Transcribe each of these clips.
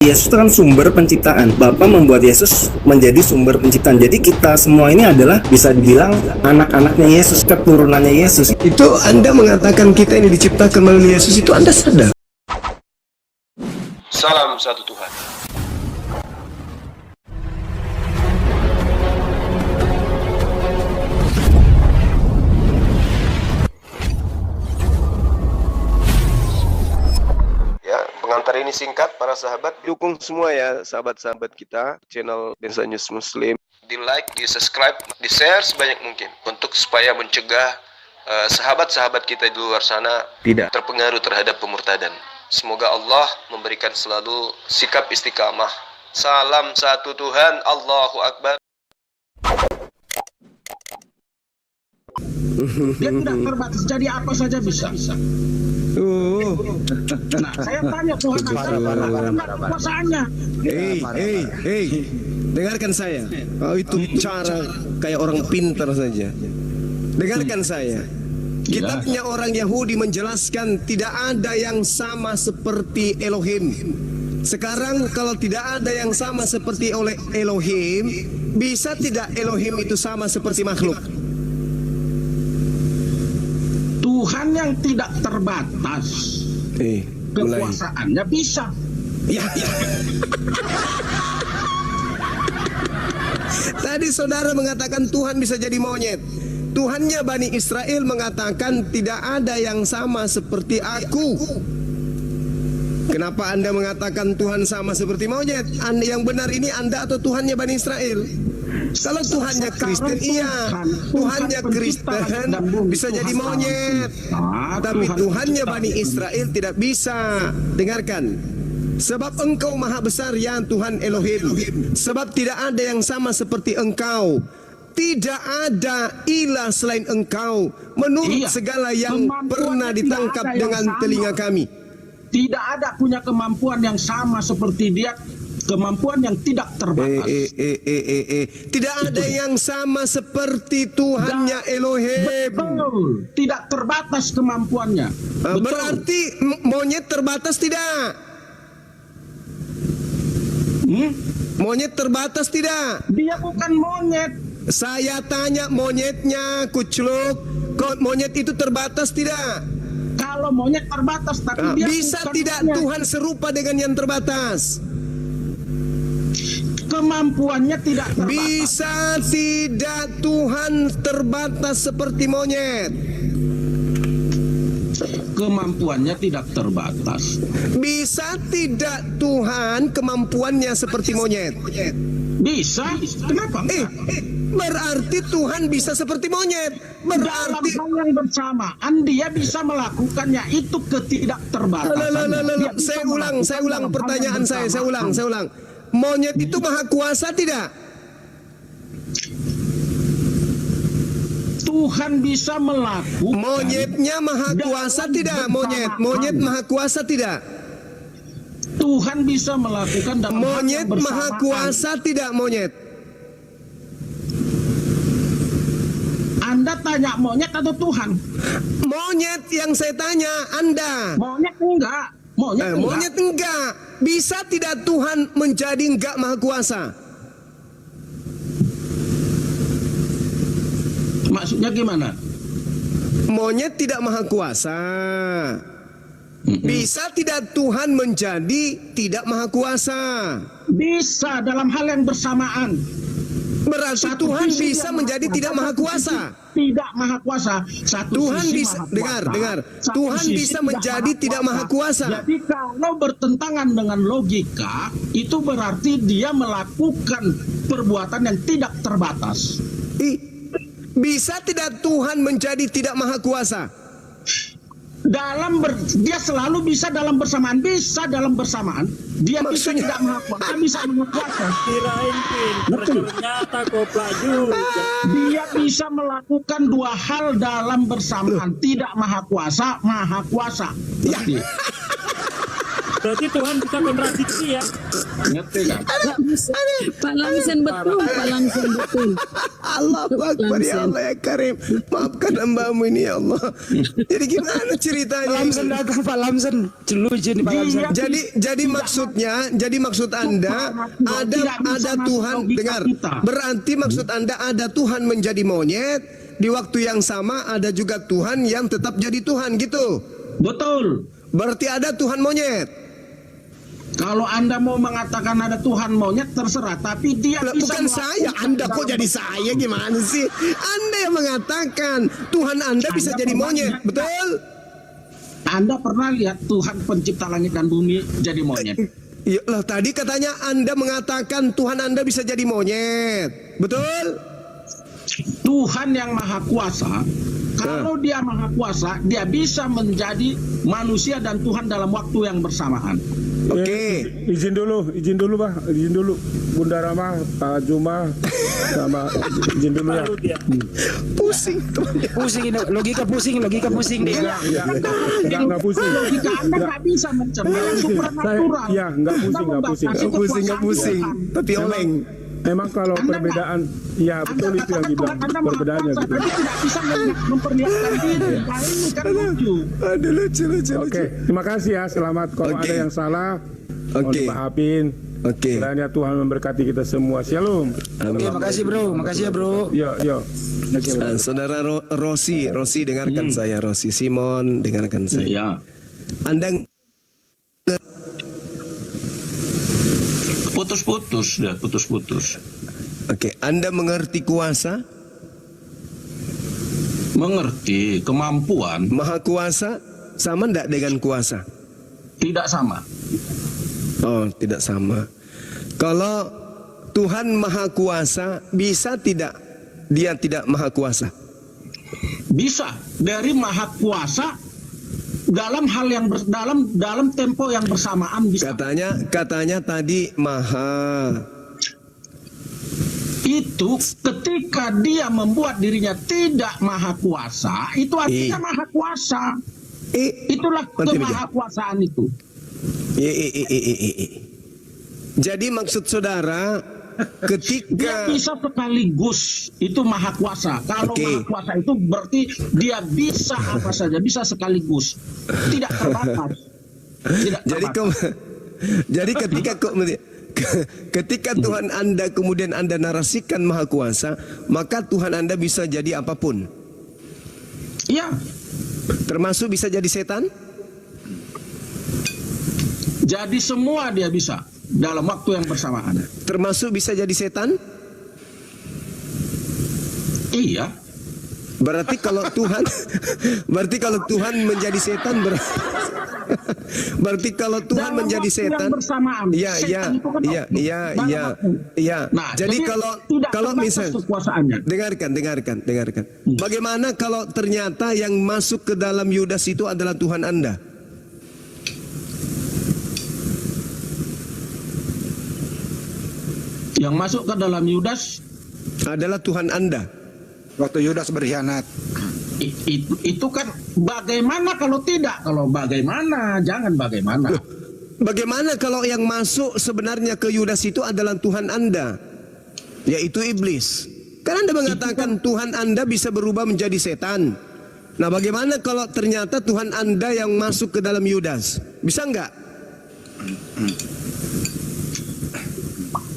Yesus itu kan sumber penciptaan. Bapa membuat Yesus menjadi sumber penciptaan. Jadi kita semua ini adalah bisa dibilang anak-anaknya Yesus, keturunannya Yesus. Itu Anda mengatakan kita ini diciptakan melalui Yesus, itu Anda sadar? Salam satu Tuhan. Ya, pengantar ini singkat para sahabat. Dukung semua ya sahabat-sahabat kita, channel Densa News Muslim. Di like, di subscribe, di share sebanyak mungkin untuk supaya mencegah sahabat-sahabat kita di luar sana Tidak terpengaruh terhadap pemurtadan. Semoga Allah memberikan selalu sikap istiqamah. Salam satu Tuhan, Allahu Akbar. Dia tidak terbatas, jadi apa saja bisa. Nah, saya tanya Tuhan apa kekuasaannya? Hei, dengarkan saya. Oh, itu cara kayak orang pintar saja. Dengarkan saya. Kitabnya orang Yahudi menjelaskan tidak ada yang sama seperti Elohim. Sekarang kalau tidak ada yang sama seperti oleh Elohim, bisa tidak Elohim itu sama seperti makhluk? Tuhan yang tidak terbatas, mulai. kekuasaannya bisa. Ya. Tadi saudara mengatakan Tuhan bisa jadi monyet. Tuhannya Bani Israel mengatakan tidak ada yang sama seperti aku. Kenapa Anda mengatakan Tuhan sama seperti monyet? Yang benar ini Anda atau Tuhannya Bani Israel? Kalau Tuhannya Kristen, iya. Tuhannya Kristen bisa jadi monyet. Tapi Tuhannya Bani Israel tidak bisa. Dengarkan. Sebab engkau maha besar ya Tuhan Elohim. Sebab tidak ada yang sama seperti engkau. Tidak ada ilah selain engkau. Menurut segala yang pernah ditangkap dengan telinga kami. Tidak ada punya kemampuan yang sama seperti dia. Kemampuan yang tidak terbatas. Tidak ada yang sama seperti Tuhannya Elohim. Betul. Tidak terbatas kemampuannya. Berarti monyet terbatas tidak? Monyet terbatas tidak? Dia bukan monyet. Saya tanya monyetnya, kucluk. Kok monyet itu terbatas tidak? Kalau monyet terbatas, tapi dia bisa bukan tidak monyet. Tuhan serupa dengan yang terbatas? Kemampuannya tidak terbatas. Bisa tidak Tuhan terbatas seperti monyet? Kemampuannya tidak terbatas. Bisa tidak Tuhan kemampuannya seperti monyet? Bisa. Kenapa? Berarti Tuhan bisa seperti monyet. Berarti dalam hal yang bersamaan dia bisa melakukannya, itu ketidakterbatasan. Saya ulang pertanyaan saya ulang. Monyet itu maha kuasa tidak? Tuhan bisa melakukan. Monyetnya maha kuasa tidak? Monyet maha kuasa tidak? Tuhan bisa melakukan dalam monyet hal yang maha bersamaan. kuasa tidak monyet? Anda tanya monyet atau Tuhan? Monyet yang saya tanya Anda. Monyet enggak. Monyet enggak. Bisa tidak Tuhan menjadi enggak maha kuasa? Maksudnya gimana? Monyet tidak maha kuasa. Bisa tidak Tuhan menjadi tidak maha kuasa? Bisa dalam hal yang bersamaan. Berarti Tuhan bisa menjadi tidak maha kuasa. Tidak maha kuasa. Tuhan bisa dengar. Tuhan bisa menjadi tidak maha kuasa. Jadi kalau bertentangan dengan logika, itu berarti dia melakukan perbuatan yang tidak terbatas. Bisa tidak Tuhan menjadi tidak maha kuasa? Dia selalu bisa dalam bersamaan. Bisa dalam bersamaan. Dia Maksudnya, bisa tidak maha kuasa, bisa maha kuasa. Kirain ternyata koplak juga. Dia bisa melakukan dua hal dalam bersamaan. Tidak maha kuasa, maha kuasa. Ya. Berarti Tuhan bisa kontradiksi ya. Ngerti kan? Pak Lamsen betul, Pak Lamsen betul. Allahu Akbar ya Allah ya Karim. Maafkan hambamu ini ya Allah. Jadi gimana ceritanya? Lamsen datang Pak Lamsen. Lucu nih Pak Lamsen. Jadi maksud Anda ada Tuhan, dengar. Berarti maksud Anda ada Tuhan menjadi monyet, di waktu yang sama ada juga Tuhan yang tetap jadi Tuhan gitu. Betul. Berarti ada Tuhan monyet. Kalau Anda mau mengatakan ada Tuhan monyet terserah, tapi dia Lah, bisa bukan saya, Anda kok jadi saya gimana sih? Anda yang mengatakan Tuhan Anda bisa Anda jadi pernah monyet, lihat? betul? Anda pernah lihat Tuhan pencipta langit dan bumi jadi monyet? Ya lah, tadi katanya Anda mengatakan Tuhan Anda bisa jadi monyet, betul? Tuhan yang maha kuasa, kalau dia maha kuasa, dia bisa menjadi manusia dan Tuhan dalam waktu yang bersamaan. Oke. Izin dulu Pak, izin dulu Bunda Rama, Pak Juma, sama izin dulu ya. Baru dia. Pusing teman. Pusing ini, logika pusing dia. Enggak pusing. Logika Anda nggak bisa mencerna yang supernatural. Iya, nggak pusing. Nggak pusing, tapi oleng. Memang kalau Anda perbedaan, ya betul itu yang dibilang perbedaannya gitu. Anda tidak bisa memperlihatkan diri. Nah, ini kan lucu. Aduh lucu. Oke, terima kasih ya. Selamat. Kalau Oke. ada yang salah, mohon Oke. dimaafin. Oke. Kiranya Tuhan memberkati kita semua. Shalom. Oke, makasih bro, makasih ya bro. Yo. Oke, Saudara Rosi dengarkan saya, Rosi Simon dengarkan saya. Ya. Anda Putus-putus. Oke, Anda mengerti kuasa, Mengerti kemampuan maha kuasa sama enggak dengan kuasa? tidak sama. Oh, tidak sama. Kalau Tuhan maha kuasa, bisa tidak dia tidak maha kuasa? Bisa dari maha kuasa dalam hal yang dalam tempo yang bersamaan bisa. Katanya tadi maha. Itu ketika dia membuat dirinya tidak maha kuasa, itu artinya maha kuasa. Itulah kemahakuasaan itu. Jadi maksud saudara Dia ketika bisa sekaligus, itu maha kuasa. Kalau Oke. maha kuasa itu berarti dia bisa apa saja, bisa sekaligus, tidak terbatas. Tidak terbatas. Jadi ketika Tuhan Anda kemudian Anda narasikan maha kuasa, maka Tuhan Anda bisa jadi apapun. Iya, Termasuk bisa jadi setan? jadi semua dia bisa dalam waktu yang bersamaan. Termasuk bisa jadi setan? Iya. Berarti kalau Tuhan menjadi setan berarti kalau Tuhan Dalam menjadi waktu yang setan, bersamaan. iya. Setan itu kan dalam waktu. Nah, Jadi tidak kalau terbatas misal kekuasaannya. dengarkan. Bagaimana kalau ternyata yang masuk ke dalam Yudas itu adalah Tuhan Anda? Yang masuk ke dalam Yudas Adalah Tuhan Anda. Waktu Yudas berkhianat. itu kan bagaimana kalau tidak? Kalau bagaimana, jangan bagaimana. Bagaimana kalau yang masuk sebenarnya ke Yudas itu adalah Tuhan Anda, yaitu iblis? Kan Anda mengatakan Tuhan Anda bisa berubah menjadi setan. Nah, bagaimana kalau ternyata Tuhan Anda yang masuk ke dalam Yudas? Bisa enggak?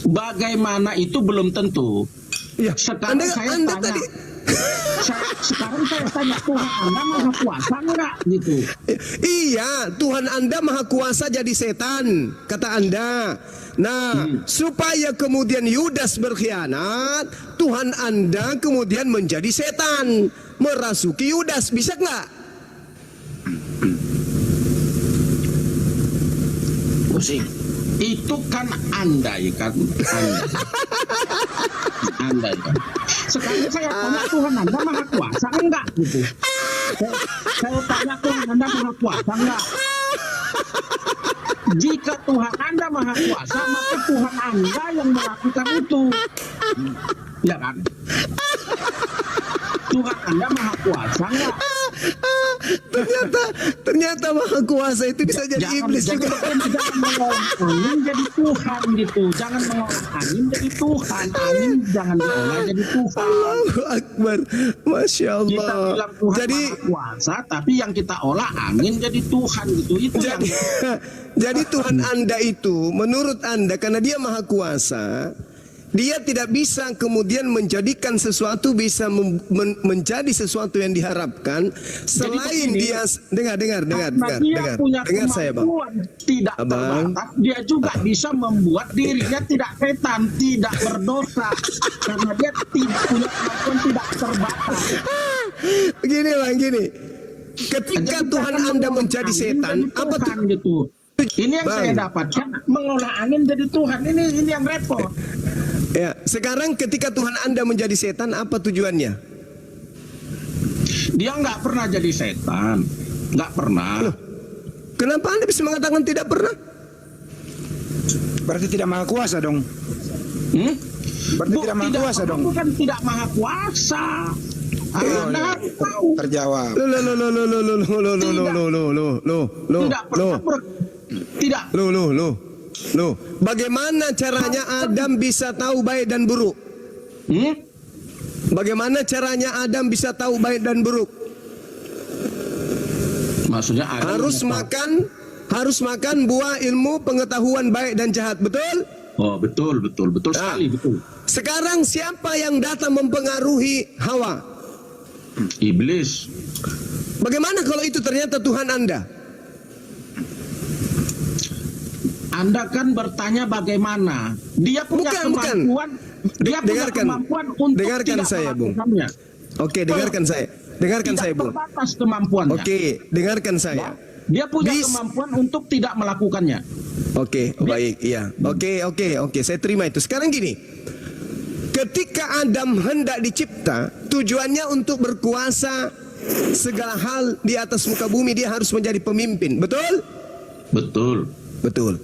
Bagaimana itu belum tentu. Ya, Sekarang saya tanya. Sekarang saya tanya, Tuhan Anda maha kuasa enggak gitu? Iya, Tuhan Anda maha kuasa jadi setan, kata Anda. Nah, supaya kemudian Yudas berkhianat, Tuhan Anda kemudian menjadi setan, merasuki Yudas. Bisa nggak? Pusing. Itu kan andai kan. Andai kan. Sekarang saya tanya, Tuhan Anda maha kuasa enggak gitu? Saya tanya, Tuhan Anda maha kuasa enggak? Jika Tuhan Anda maha kuasa, maka Tuhan Anda yang melakukan itu. Ya kan? Tuhan Anda maha kuasa enggak? ternyata maha kuasa itu bisa jadi iblis juga. Jangan mengolah angin jadi Tuhan gitu. Jangan mengolah angin jadi Tuhan. Angin jangan diolah jadi Tuhan. Allahu Akbar. Masya Kita Allah. bilang Tuhan Jadi maha kuasa, tapi yang kita olah angin jadi Tuhan gitu. Itu yang jadi Tuhan Anda itu menurut Anda karena dia maha kuasa, dia tidak bisa kemudian menjadikan sesuatu bisa menjadi sesuatu yang diharapkan selain begini, dia dengar karena dia punya saya Bang. kemampuan tidak Abang. terbatas, dia juga bisa membuat dirinya tidak setan, tidak berdosa, karena dia tidak punya kemampuan tidak terbatas. Begini Bang, gini. Ketika Jadi Tuhan jangan Anda mengolah menjadi angin setan, jadi apa Tuhan tuh? gitu? Ini yang Bang. saya dapatkan, mengolah angin jadi Tuhan. Ini yang repot. Ya, sekarang ketika Tuhan Anda menjadi setan, apa tujuannya? Dia nggak pernah jadi setan, nggak pernah. Kenapa Anda bisa mengatakan tidak pernah? Berarti tidak maha kuasa dong. Berarti tidak maha kuasa dong. Bukan tidak maha kuasa. Anda harus tahu. Terjawab. Loh. Bagaimana caranya Adam bisa tahu baik dan buruk? Bagaimana caranya Adam bisa tahu baik dan buruk? Maksudnya Adam harus makan buah ilmu pengetahuan baik dan jahat, betul? Oh, betul sekali, betul. Sekarang siapa yang datang mempengaruhi Hawa? Iblis. Bagaimana kalau itu ternyata Tuhan Anda? Anda kan bertanya bagaimana? Dia punya kemampuan. Dia punya kemampuan untuk tidak saya, Bung. melakukannya. Oke, dengarkan saya. Dengarkan saya, Bung. Terbatas kemampuannya. Oke, dengarkan saya. Dia punya kemampuan untuk tidak melakukannya. Oke, baik, iya. Oke, saya terima itu. Sekarang gini. Ketika Adam hendak dicipta, tujuannya untuk berkuasa segala hal di atas muka bumi, dia harus menjadi pemimpin. Betul? Betul.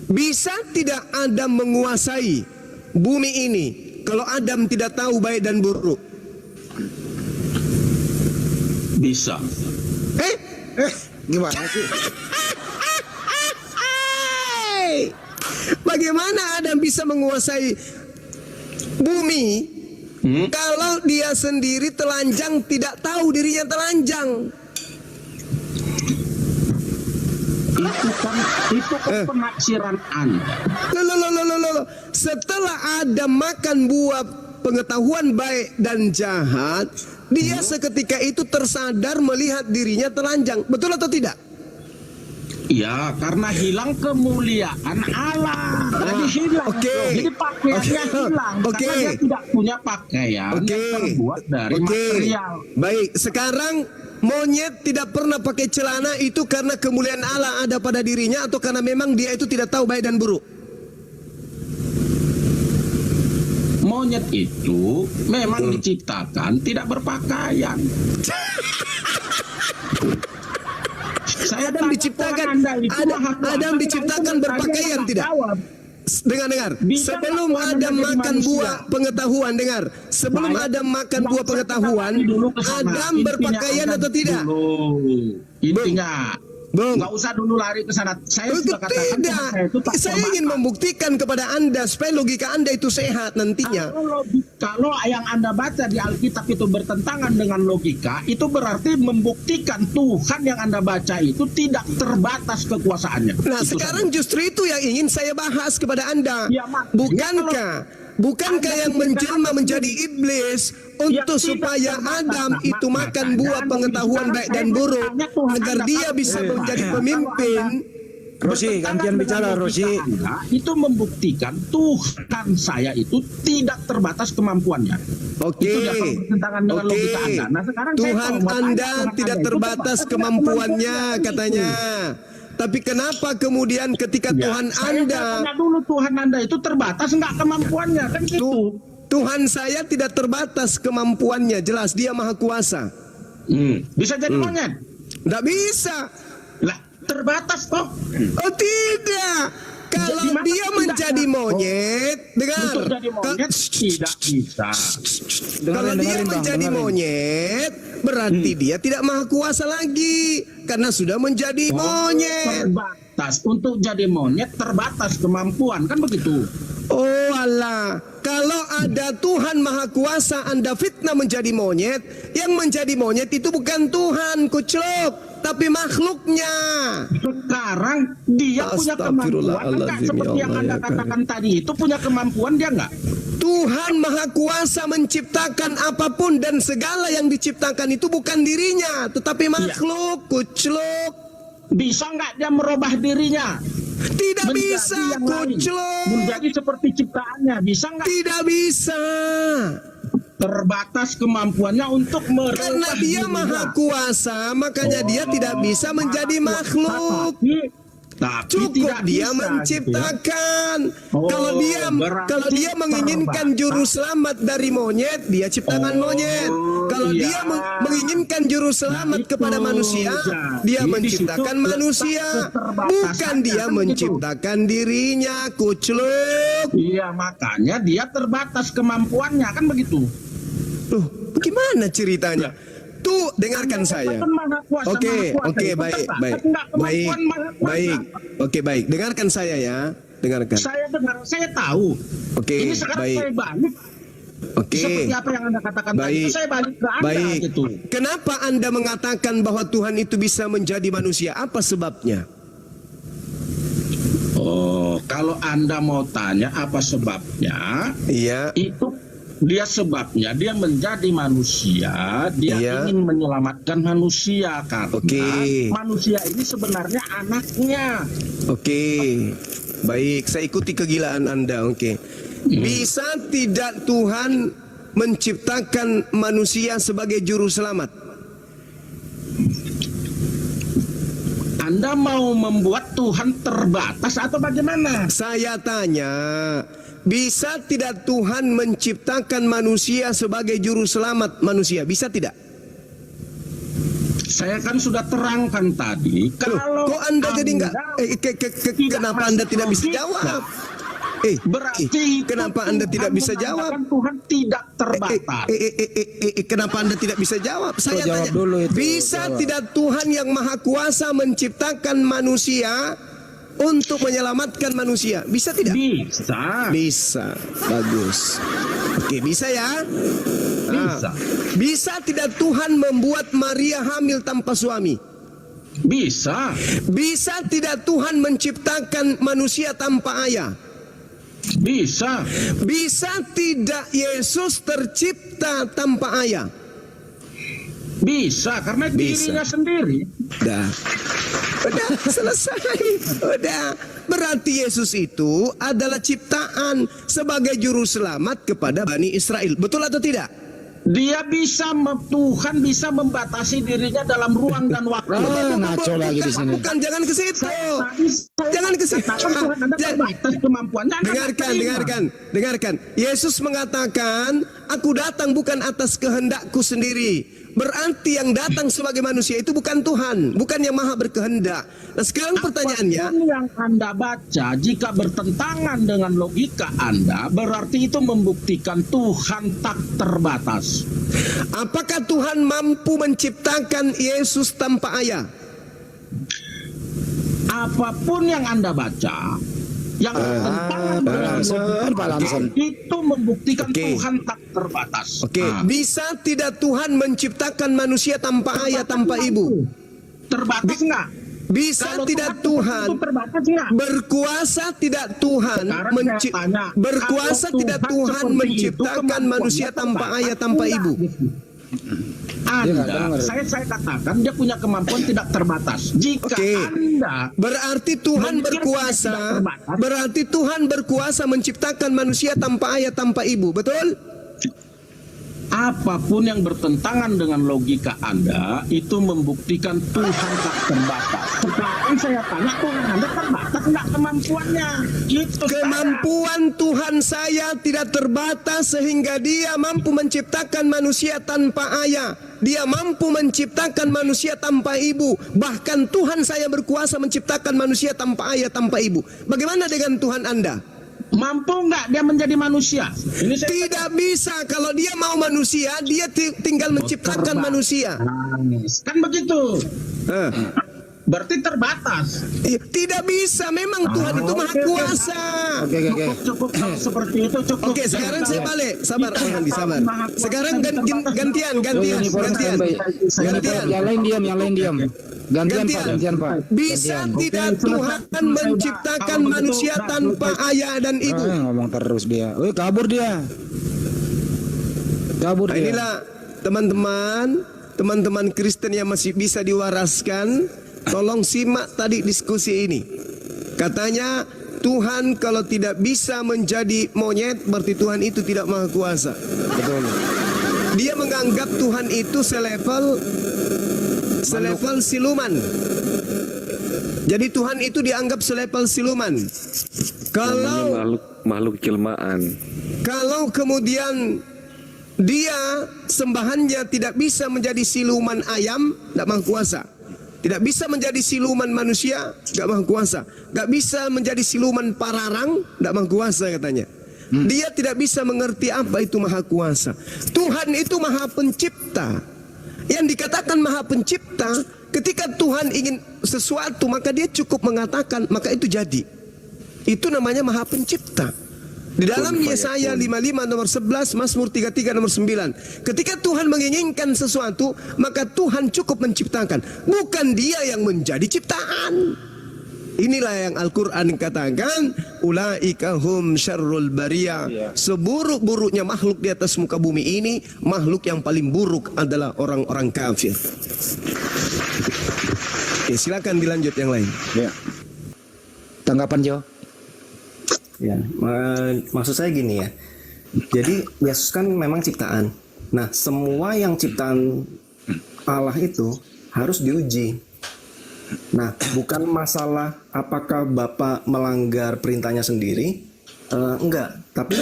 Bisa tidak Adam menguasai bumi ini kalau Adam tidak tahu baik dan buruk? Bisa. Gimana sih? Bagaimana Adam bisa menguasai bumi kalau dia sendiri telanjang, tidak tahu dirinya telanjang? Itu kan penafsiran Anda. Loh. Setelah Adam makan buah pengetahuan baik dan jahat, dia seketika itu tersadar melihat dirinya telanjang. Betul atau tidak? Ya, karena hilang kemuliaan Allah. Jadi hilang. Jadi pakaiannya hilang. Karena dia tidak punya pakaian yang terbuat dari material. Baik, sekarang monyet tidak pernah pakai celana itu karena kemuliaan Allah ada pada dirinya atau karena memang dia itu tidak tahu baik dan buruk? Monyet itu memang diciptakan tidak berpakaian. Adam diciptakan berpakaian tidak? Dengar. Sebelum Adam makan buah pengetahuan, sebelum Adam makan buah pengetahuan, Adam berpakaian atau tidak? Intinya, nggak usah dulu lari ke sana. Saya sudah katakan saya ingin membuktikan kepada Anda supaya logika Anda itu sehat nantinya. Kalau yang Anda baca di Alkitab itu bertentangan dengan logika, itu berarti membuktikan Tuhan yang Anda baca itu tidak terbatas kekuasaannya. Nah, sekarang justru itu yang ingin saya bahas kepada Anda. Bukankah yang menjelma menjadi iblis untuk supaya Adam itu makan buah pengetahuan baik dan buruk agar dia bisa menjadi pemimpin? Rosi, gantian bicara Rosi. Itu membuktikan Tuhan saya itu tidak terbatas kemampuannya. Itu bertentangan dengan logika Anda. Nah, sekarang Tuhan Anda tidak terbatas kemampuannya katanya. Tapi kenapa kemudian ketika Tuhan Anda dulu Tuhan Anda itu terbatas enggak kemampuannya kan gitu. Tuhan saya tidak terbatas kemampuannya, jelas dia maha kuasa. Bisa jadi monyet? Tidak bisa. Lah, terbatas toh? Oh tidak. Kalau dia menjadi monyet, dengar. Tidak bisa. Kalau dia menjadi monyet, berarti dia tidak maha kuasa lagi karena sudah menjadi monyet. Terbatas. Untuk jadi monyet terbatas kemampuan, kan begitu? Oh Allah, kalau ada Tuhan maha kuasa Anda fitnah menjadi monyet, yang menjadi monyet itu bukan Tuhan, kucluk, tapi makhluknya. Sekarang dia punya kemampuan enggak, seperti yang Anda katakan tadi itu, punya kemampuan dia enggak? Tuhan maha kuasa menciptakan apapun dan segala yang diciptakan itu bukan dirinya, tetapi makhluk, kucluk. Bisa enggak dia merubah dirinya? Tidak bisa, kucluk. Menjadi seperti ciptaannya, bisa enggak? Tidak bisa. Terbatas kemampuannya untuk merubah Karena dia dirinya. maha kuasa, makanya dia tidak bisa menjadi makhluk. Tapi Cukup tidak dia bisa, menciptakan. gitu ya. Kalau dia menginginkan juru selamat dari monyet, dia ciptakan monyet. Kalau iya. dia menginginkan juru selamat kepada manusia, dia Jadi menciptakan di situ manusia. letak keterbatasan, Bukan dia kan menciptakan dirinya, kucluk. Iya, makanya dia terbatas kemampuannya, kan begitu? Loh, bagaimana ceritanya? Tuh, dengarkan saya. Oke, baik. Oke, baik. Dengarkan saya ya. Dengarkan. Saya dengar, saya tahu. Oke, Ini sekarang baik. saya balik. Oke. Seperti apa yang Anda katakan tadi, itu saya balik ke Anda Baik. gitu. Kenapa Anda mengatakan bahwa Tuhan itu bisa menjadi manusia? Apa sebabnya? Oh, kalau Anda mau tanya apa sebabnya, Iya. itu dia sebabnya dia menjadi manusia, dia Iya. ingin menyelamatkan manusia karena Oke. manusia ini sebenarnya anaknya. Oke. Baik, saya ikuti kegilaan Anda. Oke. Bisa tidak Tuhan menciptakan manusia sebagai juru selamat? Anda mau membuat Tuhan terbatas atau bagaimana? Saya tanya, bisa tidak Tuhan menciptakan manusia sebagai juru selamat manusia? Bisa tidak? Saya kan sudah terangkan tadi. Kalau Kok Anda jadi enggak? Kenapa Anda tidak bisa jawab? Berarti kenapa Anda tidak bisa jawab? Tuhan tidak terbatas. Kenapa Anda tidak bisa jawab? Saya jawab tanya, dulu itu, bisa jawab. tidak Tuhan yang maha kuasa menciptakan manusia untuk menyelamatkan manusia? Bisa tidak? Bisa. Bisa. Bagus. Oke, bisa ya? Bisa. Bisa tidak Tuhan membuat Maria hamil tanpa suami? Bisa. Bisa tidak Tuhan menciptakan manusia tanpa ayah? Bisa. Bisa tidak Yesus tercipta tanpa ayah? Bisa, karena Bisa. dirinya sendiri. Udah selesai. Udah. Berarti Yesus itu adalah ciptaan sebagai juru selamat kepada Bani Israel. Betul atau tidak? Dia bisa, Tuhan bisa membatasi dirinya dalam ruang dan waktu. Ngaco lagi di sini. Bukan, jangan ke situ. Jangan ke situ. Terbatas kemampuannya. Dengarkan. Yesus mengatakan, aku datang bukan atas kehendakku sendiri. Berarti yang datang sebagai manusia itu bukan Tuhan, bukan yang maha berkehendak. Nah, sekarang pertanyaannya, apapun yang Anda baca, jika bertentangan dengan logika Anda, berarti itu membuktikan Tuhan tak terbatas. apakah Tuhan mampu menciptakan Yesus tanpa ayah? Apapun yang Anda baca, yang bertentangan dengan logika itu membuktikan Oke. Tuhan tak terbatas. Oke, Nah, bisa tidak Tuhan menciptakan manusia tanpa ayah, tanpa ibu? terbatas enggak? Bisa Kalau tidak Tuhan Tuhan itu terbatas enggak? berkuasa tidak Tuhan Sekarang saya tanya, berkuasa kalau tidak Tuhan Tuhan seperti itu, menciptakan kemampuannya manusia tanpa terbatas ayah, tanpa enggak? ibu? Anda, saya katakan dia punya kemampuan tidak terbatas. Jika Oke. Anda Berarti Tuhan memikirkan berkuasa, tidak terbatas. berarti Tuhan berkuasa menciptakan manusia tanpa ayah, tanpa ibu, betul? apapun yang bertentangan dengan logika Anda itu membuktikan Tuhan tak terbatas. Sekarang saya tanya, Tuhan Anda terbatas enggak kemampuannya? Itu Kemampuan Tuhan saya tidak terbatas sehingga dia mampu menciptakan manusia tanpa ayah. Dia mampu menciptakan manusia tanpa ibu. Bahkan Tuhan saya berkuasa menciptakan manusia tanpa ayah, tanpa ibu. Bagaimana dengan Tuhan Anda? mampu nggak dia menjadi manusia? Ini saya Tidak bisa. Kalau dia mau manusia, dia tinggal menciptakan manusia. kan begitu. Eh. Berarti terbatas. Tidak bisa. Memang Tuhan itu maha kuasa. Cukup kalau seperti itu cukup. Oke, sekarang saya balik. Sabar, Andi, sabar. Sekarang gantian. Yang lain diam. Gantian Pak. Bisa tidak Tuhan menciptakan manusia tanpa ayah dan ibu? Ngomong terus dia. Kabur dia. Nah, inilah teman-teman Kristen yang masih bisa diwaraskan. Tolong simak tadi diskusi ini. Katanya Tuhan kalau tidak bisa menjadi monyet, berarti Tuhan itu tidak maha kuasa. Betul. Dia menganggap Tuhan itu selevel siluman. Jadi Tuhan itu dianggap selevel siluman. Kalau makhluk jelmaan. Kalau kemudian dia sembahannya tidak bisa menjadi siluman ayam, tidak maha kuasa. Tidak bisa menjadi siluman manusia, tidak maha kuasa. Tidak bisa menjadi siluman pararang, tidak maha kuasa katanya. Dia tidak bisa mengerti apa itu maha kuasa. Tuhan itu maha pencipta. Yang dikatakan maha pencipta, ketika Tuhan ingin sesuatu, maka dia cukup mengatakan, maka itu jadi. Itu namanya maha pencipta. Di dalam Yesaya 55 nomor 11, Mazmur 33 nomor 9. Ketika Tuhan menginginkan sesuatu, maka Tuhan cukup menciptakan. Bukan dia yang menjadi ciptaan. Inilah yang Al-Quran katakan, ulaika hum syarrul bariyah. Seburuk-buruknya makhluk di atas muka bumi ini, makhluk yang paling buruk adalah orang-orang kafir. Oke, silakan dilanjut yang lain. Ya. Tanggapan Jo? Ya, maksud saya gini ya. Jadi Yesus kan memang ciptaan. Nah, semua yang ciptaan Allah itu harus diuji. Nah, bukan masalah apakah Bapa melanggar perintahnya sendiri, enggak. Tapi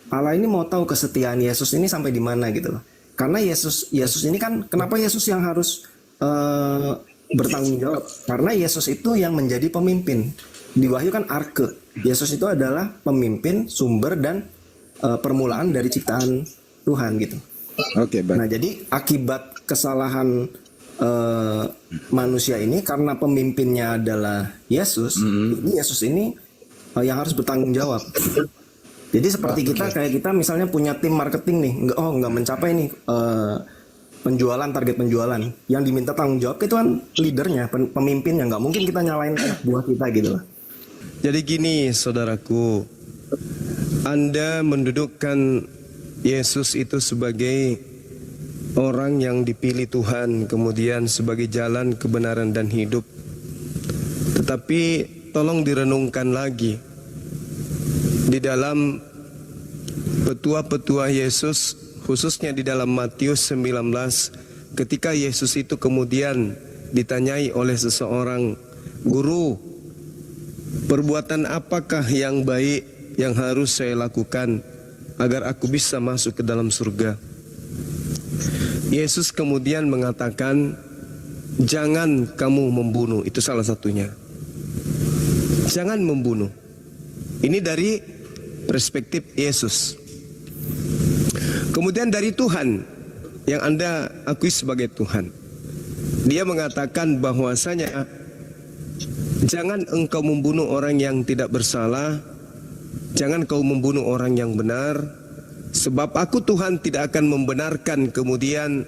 Allah ini mau tahu kesetiaan Yesus ini sampai di mana gitu loh. Karena Yesus ini kan, kenapa Yesus yang harus bertanggung jawab? Karena Yesus itu yang menjadi pemimpin. Di Wahyu kan arke. Yesus itu adalah pemimpin, sumber dan permulaan dari ciptaan Tuhan gitu. Oke, baik. Nah, jadi akibat kesalahan manusia ini karena pemimpinnya adalah Yesus, Yesus ini yang harus bertanggung jawab. Jadi seperti kita misalnya punya tim marketing nih, nggak mencapai nih target penjualan, yang diminta tanggung jawab itu kan leadernya, pemimpinnya. Nggak mungkin kita nyalain anak buah kita gitu loh. Jadi gini saudaraku, Anda mendudukkan Yesus itu sebagai orang yang dipilih Tuhan, kemudian sebagai jalan kebenaran dan hidup. Tetapi tolong direnungkan lagi. Di dalam petua-petua Yesus, khususnya di dalam Matius 19, ketika Yesus itu kemudian ditanyai oleh seseorang, "Guru, perbuatan apakah yang baik yang harus saya lakukan agar aku bisa masuk ke dalam surga?" Yesus kemudian mengatakan, "Jangan kamu membunuh." Itu salah satunya. Jangan membunuh. Ini dari perspektif Yesus. Kemudian dari Tuhan, yang Anda akui sebagai Tuhan, Dia mengatakan bahwasanya jangan engkau membunuh orang yang tidak bersalah, jangan kau membunuh orang yang benar, sebab aku Tuhan tidak akan membenarkan kemudian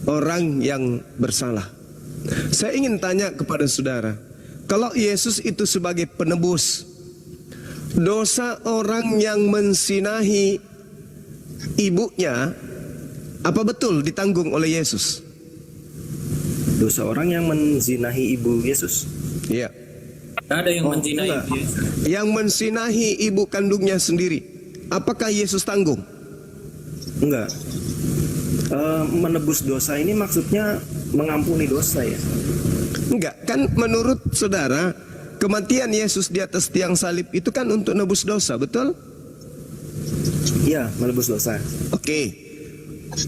orang yang bersalah. Saya ingin tanya kepada saudara, kalau Yesus itu sebagai penebus, dosa orang yang mensinahi ibunya, apa betul ditanggung oleh Yesus? Dosa orang yang menzinahi ibu Yesus? Iya. Ada yang menzinahi Yesus. Yang mensinahi ibu kandungnya sendiri, apakah Yesus tanggung? Enggak. Menebus dosa ini maksudnya mengampuni dosa ya? Enggak, kan menurut saudara, kematian Yesus di atas tiang salib itu kan untuk nebus dosa, betul? Iya, menebus dosa. Oke.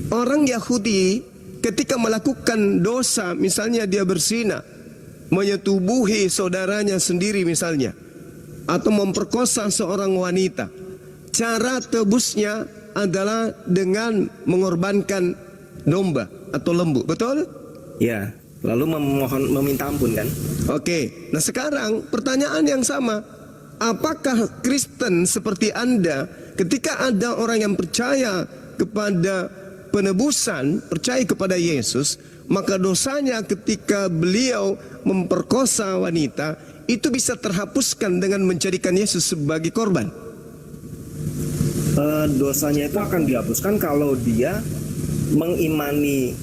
Orang Yahudi ketika melakukan dosa, misalnya dia berzina, menyetubuhi saudaranya sendiri misalnya, atau memperkosa seorang wanita, cara tebusnya adalah dengan mengorbankan domba atau lembu, betul? Ya, lalu meminta ampun kan? Oke, nah sekarang pertanyaan yang sama, apakah Kristen seperti Anda ketika ada orang yang percaya kepada penebusan, percaya kepada Yesus, maka dosanya ketika beliau memperkosa wanita itu bisa terhapuskan dengan menjadikan Yesus sebagai korban? Dosanya itu akan dihapuskan kalau dia mengimani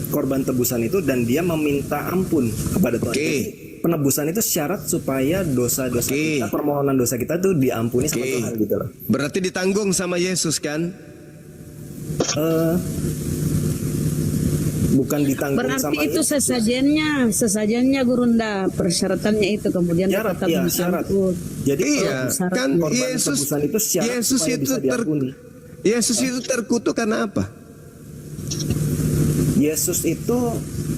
korban tebusan itu dan dia meminta ampun kepada Tuhan. Oke. Penebusan itu syarat supaya dosa-dosa Oke. kita, permohonan dosa kita tuh diampuni sama Oke. Tuhan gitu loh. Berarti ditanggung sama Yesus kan? Bukan ditanggung sama Berarti itu Yesus. sesajennya Gurunda, persyaratannya itu kemudian Syarat, tetap iya, bisa syarat. ampun. Jadi Iya, syarat kan korban Yesus tebusan itu syarat Yesus supaya itu bisa diampuni. Yesus itu terkutuk karena apa? Yesus itu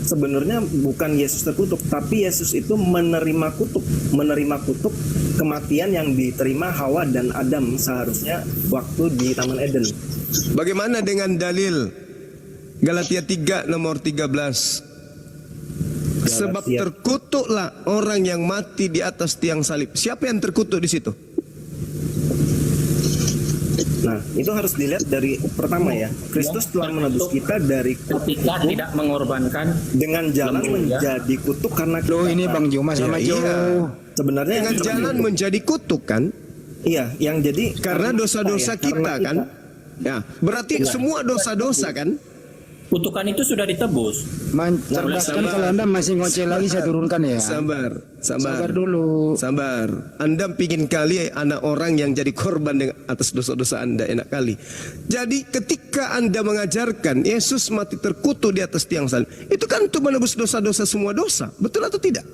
sebenarnya bukan Yesus terkutuk, tapi Yesus itu menerima kutuk kematian yang diterima Hawa dan Adam seharusnya waktu di Taman Eden. Bagaimana dengan dalil Galatia 3 nomor 13? Sebab Galatia. terkutuklah orang yang mati di atas tiang salib. Siapa yang terkutuk di situ? Nah, itu harus dilihat dari pertama ya. Kristus telah menebus kita dari Ketika tidak mengorbankan dengan jalan Lembu, ya. menjadi kutuk karena kita. Loh ini Bang Juma sama Ya, Jo. iya. Sebenarnya Dengan yang jalan menjadi kutuk kan? iya, yang jadi Karena dosa-dosa ya, kita karena kan? Ya, berarti semua dosa-dosa kan? kutukan itu sudah ditebus. Mencerdaskan Sabar. kalau Anda masih ngoceh lagi saya turunkan ya. Sabar. Sabar dulu. Sabar. Anda pingin kali anak orang yang jadi korban dengan atas dosa-dosa Anda, enak kali. Jadi ketika Anda mengajarkan Yesus mati terkutuk di atas tiang salib, itu kan untuk menebus dosa-dosa semua dosa. Betul atau tidak?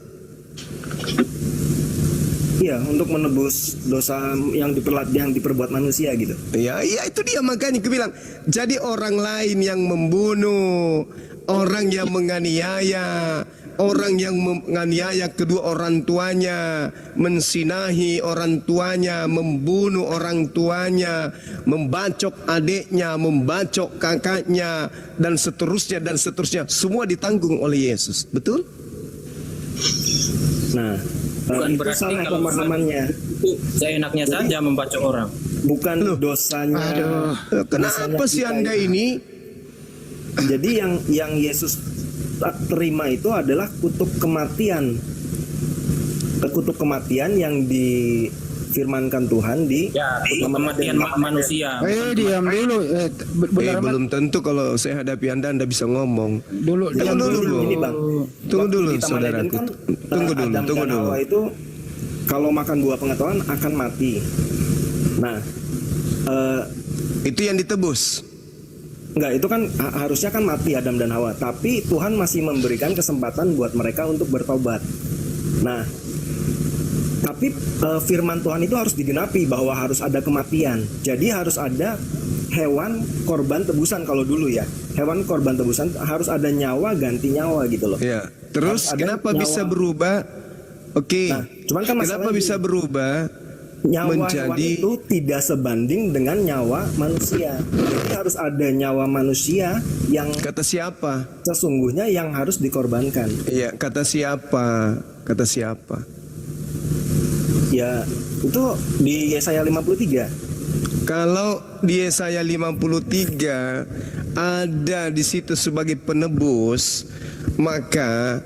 iya untuk menebus dosa yang diperbuat manusia gitu. Ya, itu dia makanya aku bilang. Jadi orang lain yang membunuh, orang yang menganiaya, orang yang menganiaya kedua orang tuanya, mensinahi orang tuanya, membunuh orang tuanya, membacok adiknya, membacok kakaknya, dan seterusnya, semua ditanggung oleh Yesus. Betul? Nah, Bukan itu berarti salah kalau pemahamannya. itu seenaknya saja membaca orang. Bukan dosanya. Kenapa sih Anda ini? Jadi yang Yesus terima itu adalah kutuk kematian. Kutuk kematian yang difirmankan Tuhan di Ya, kematian manusia. Diam dulu. Benar Belum tentu kalau saya hadapi Anda bisa ngomong. dulu. Diam Tunggu dulu. Ini Bang. Tunggu Waktu dulu, di Taman saudaraku. Eden kan, Tunggu dulu, Adam tunggu dan dulu. Hawa itu kalau makan buah pengetahuan akan mati. Nah, Itu yang ditebus. enggak, itu kan harusnya kan mati Adam dan Hawa, tapi Tuhan masih memberikan kesempatan buat mereka untuk bertobat. Nah, tapi firman Tuhan itu harus digenapi bahwa harus ada kematian. Jadi harus ada hewan korban tebusan kalau dulu ya. Hewan korban tebusan harus ada nyawa ganti nyawa gitu loh. Ya. Terus Harus ada kenapa nyawa. bisa berubah? Oke. Nah, cuman kan kenapa masalahnya bisa gini. berubah Nyawa hewan menjadi itu tidak sebanding dengan nyawa manusia. Jadi harus ada nyawa manusia yang kata siapa? sesungguhnya yang harus dikorbankan. Iya, kata siapa? Kata siapa? Ya, itu di Yesaya 53. Kalau di Yesaya 53 ada di situ sebagai penebus, maka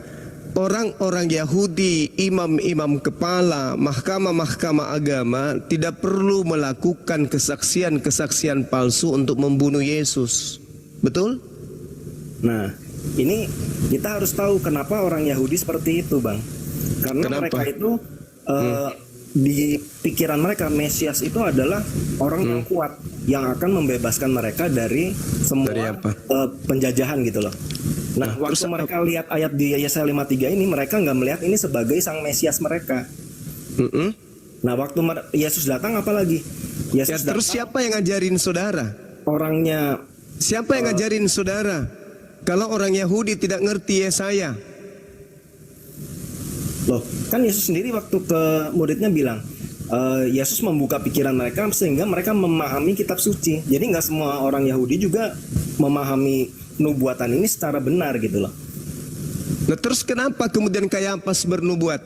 orang-orang Yahudi, imam-imam kepala, mahkamah-mahkamah agama tidak perlu melakukan kesaksian-kesaksian palsu untuk membunuh Yesus. Betul? Nah, ini kita harus tahu kenapa orang Yahudi seperti itu, Bang. Karena Kenapa? mereka itu di pikiran mereka Mesias itu adalah orang yang kuat yang akan membebaskan mereka dari semua Dari apa? penjajahan gitu loh. Nah, waktu terus mereka lihat ayat di Yesaya 53 ini, mereka nggak melihat ini sebagai sang Mesias mereka. Mm-mm. Nah, waktu Yesus datang apa lagi? Ya, Yesus terus datang, siapa yang ngajarin saudara? orangnya Siapa yang ngajarin saudara? Kalau orang Yahudi tidak ngerti Yesaya. loh, kan Yesus sendiri waktu ke muridnya bilang, Yesus membuka pikiran mereka sehingga mereka memahami kitab suci. Jadi nggak semua orang Yahudi juga memahami nubuatan ini secara benar gitu loh. Nah terus kenapa kemudian Kayafas bernubuat?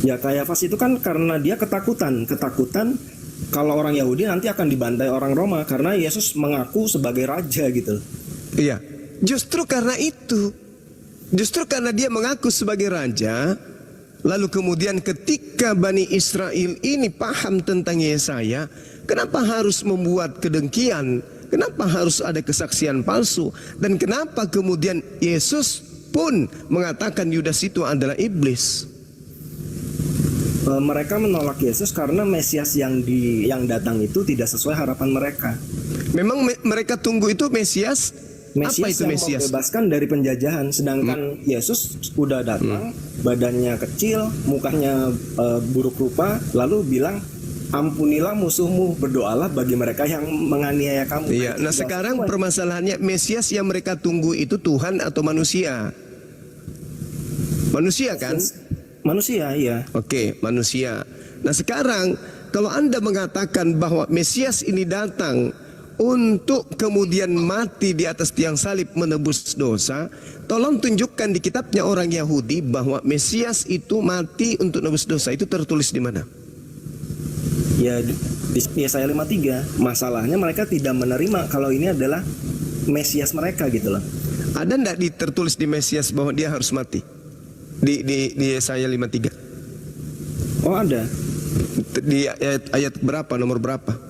Ya Kayafas itu kan karena dia ketakutan kalau orang Yahudi nanti akan dibantai orang Roma karena Yesus mengaku sebagai raja gitu loh. Iya, justru karena itu. Justru karena dia mengaku sebagai raja, lalu kemudian ketika Bani Israel ini paham tentang Yesaya, kenapa harus membuat kedengkian? Kenapa harus ada kesaksian palsu? Dan kenapa kemudian Yesus pun mengatakan Yudas itu adalah iblis? Mereka menolak Yesus karena Mesias yang datang itu tidak sesuai harapan mereka. Memang mereka tunggu itu Mesias. Apa itu yang Mesias? membebaskan dari penjajahan, sedangkan Yesus udah datang, badannya kecil, mukanya buruk rupa, lalu bilang, ampunilah musuhmu, berdoalah bagi mereka yang menganiaya kamu. Iya. Nah sekarang permasalahannya Mesias yang mereka tunggu itu Tuhan atau manusia? Manusia kan? Manusia, iya. Oke, manusia. Nah sekarang kalau Anda mengatakan bahwa Mesias ini datang untuk kemudian mati di atas tiang salib menebus dosa, tolong tunjukkan di kitabnya orang Yahudi bahwa Mesias itu mati untuk menebus dosa. Itu tertulis di mana? Ya di Yesaya 53. Masalahnya mereka tidak menerima kalau ini adalah Mesias mereka gitu loh. Ada enggak tertulis di Mesias bahwa dia harus mati? Di Yesaya 53. Oh ada. Di ayat berapa, nomor berapa?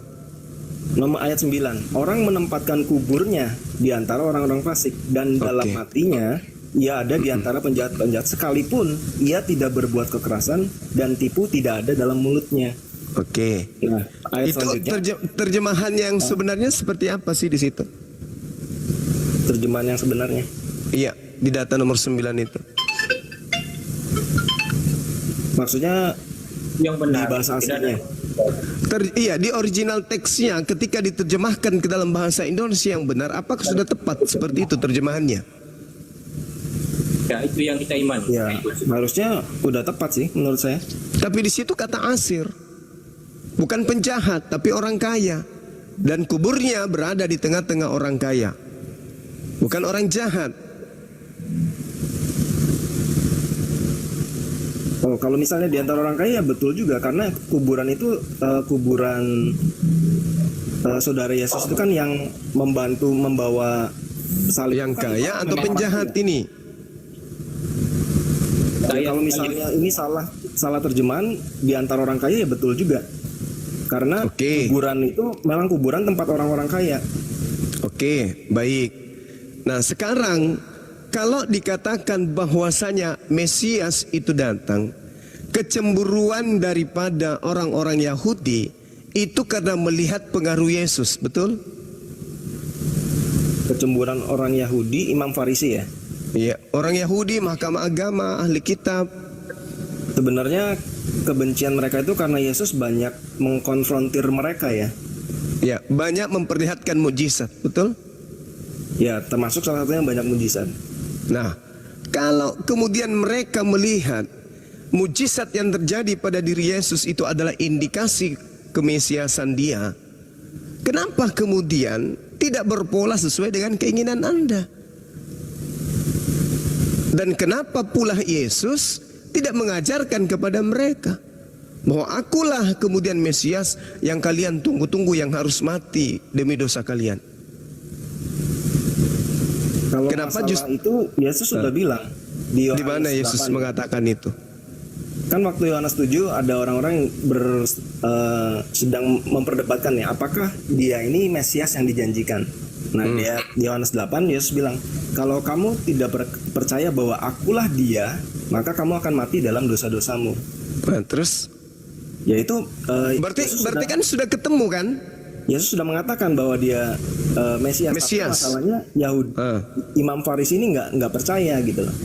Nomor ayat 9. Orang menempatkan kuburnya di antara orang-orang fasik, dan dalam hatinya ia ada di antara penjahat-penjahat, sekalipun ia tidak berbuat kekerasan dan tipu tidak ada dalam mulutnya. Oke. Nah, ayat Itu selanjutnya, terjemahan yang sebenarnya seperti apa sih di situ? terjemahan yang sebenarnya. Iya, di data nomor 9 itu. Maksudnya Yang benar. di bahasa aslinya. Iya, di original teksnya ketika diterjemahkan ke dalam bahasa Indonesia yang benar, apakah sudah tepat seperti itu terjemahannya? Ya, itu yang kita imani. Ya, harusnya udah tepat sih menurut saya. Tapi di situ kata asir, bukan penjahat, tapi orang kaya, dan kuburnya berada di tengah-tengah orang kaya, bukan orang jahat. Oh, kalau misalnya di antara orang kaya, betul juga, karena kuburan itu kuburan saudara Yesus itu kan yang membantu membawa salib. Yang kaya atau penjahat ini? Jadi kalau misalnya ini salah terjemahan di antara orang kaya, ya betul juga, karena kuburan itu memang kuburan tempat orang-orang kaya. Oke, baik. Nah sekarang kalau dikatakan bahwasanya Mesias itu datang, kecemburuan daripada orang-orang Yahudi itu karena melihat pengaruh Yesus, betul? Kecemburuan orang Yahudi, Imam Farisi ya? Iya, orang Yahudi, mahkamah agama, ahli kitab. Sebenarnya kebencian mereka itu karena Yesus banyak mengkonfrontir mereka ya? Ya, banyak memperlihatkan mujizat, betul? Ya, termasuk salah satunya banyak mujizat. Nah, kalau kemudian mereka melihat mujizat yang terjadi pada diri Yesus itu adalah indikasi kemesiasan dia, kenapa kemudian tidak berpola sesuai dengan keinginan Anda? Dan kenapa pula Yesus tidak mengajarkan kepada mereka bahwa akulah kemudian Mesias yang kalian tunggu-tunggu, yang harus mati demi dosa kalian? Kalau Kenapa masalah itu Yesus sudah bilang di mana Yesus 8. mengatakan itu? Kan waktu Yohanes 7 ada orang-orang yang sedang memperdebatkan ya, apakah dia ini Mesias yang dijanjikan. Nah di Yohanes 8 Yesus bilang, kalau kamu tidak percaya bahwa akulah dia, maka kamu akan mati dalam dosa-dosamu. Nah, terus? Yaitu berarti kan sudah ketemu kan? Yesus sudah mengatakan bahwa dia Mesias. Tapi masalahnya Yahudi, Imam Farisi ini nggak percaya gitu loh.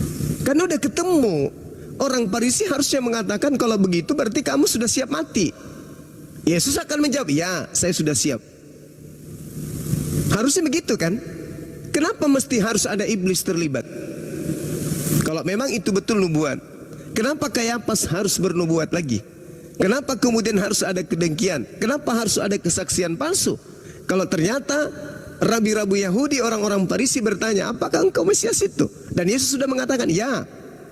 Kan udah ketemu. Orang Farisi harusnya mengatakan kalau begitu berarti kamu sudah siap mati. Yesus akan menjawab, ya saya sudah siap. Harusnya begitu kan? Kenapa mesti harus ada iblis terlibat? Kalau memang itu betul nubuat. Kenapa Kayapas harus bernubuat lagi? Kenapa kemudian harus ada kedengkian? Kenapa harus ada kesaksian palsu? Kalau ternyata rabi-rabi Yahudi, orang-orang Farisi bertanya, apakah engkau Mesias itu? Dan Yesus sudah mengatakan, ya,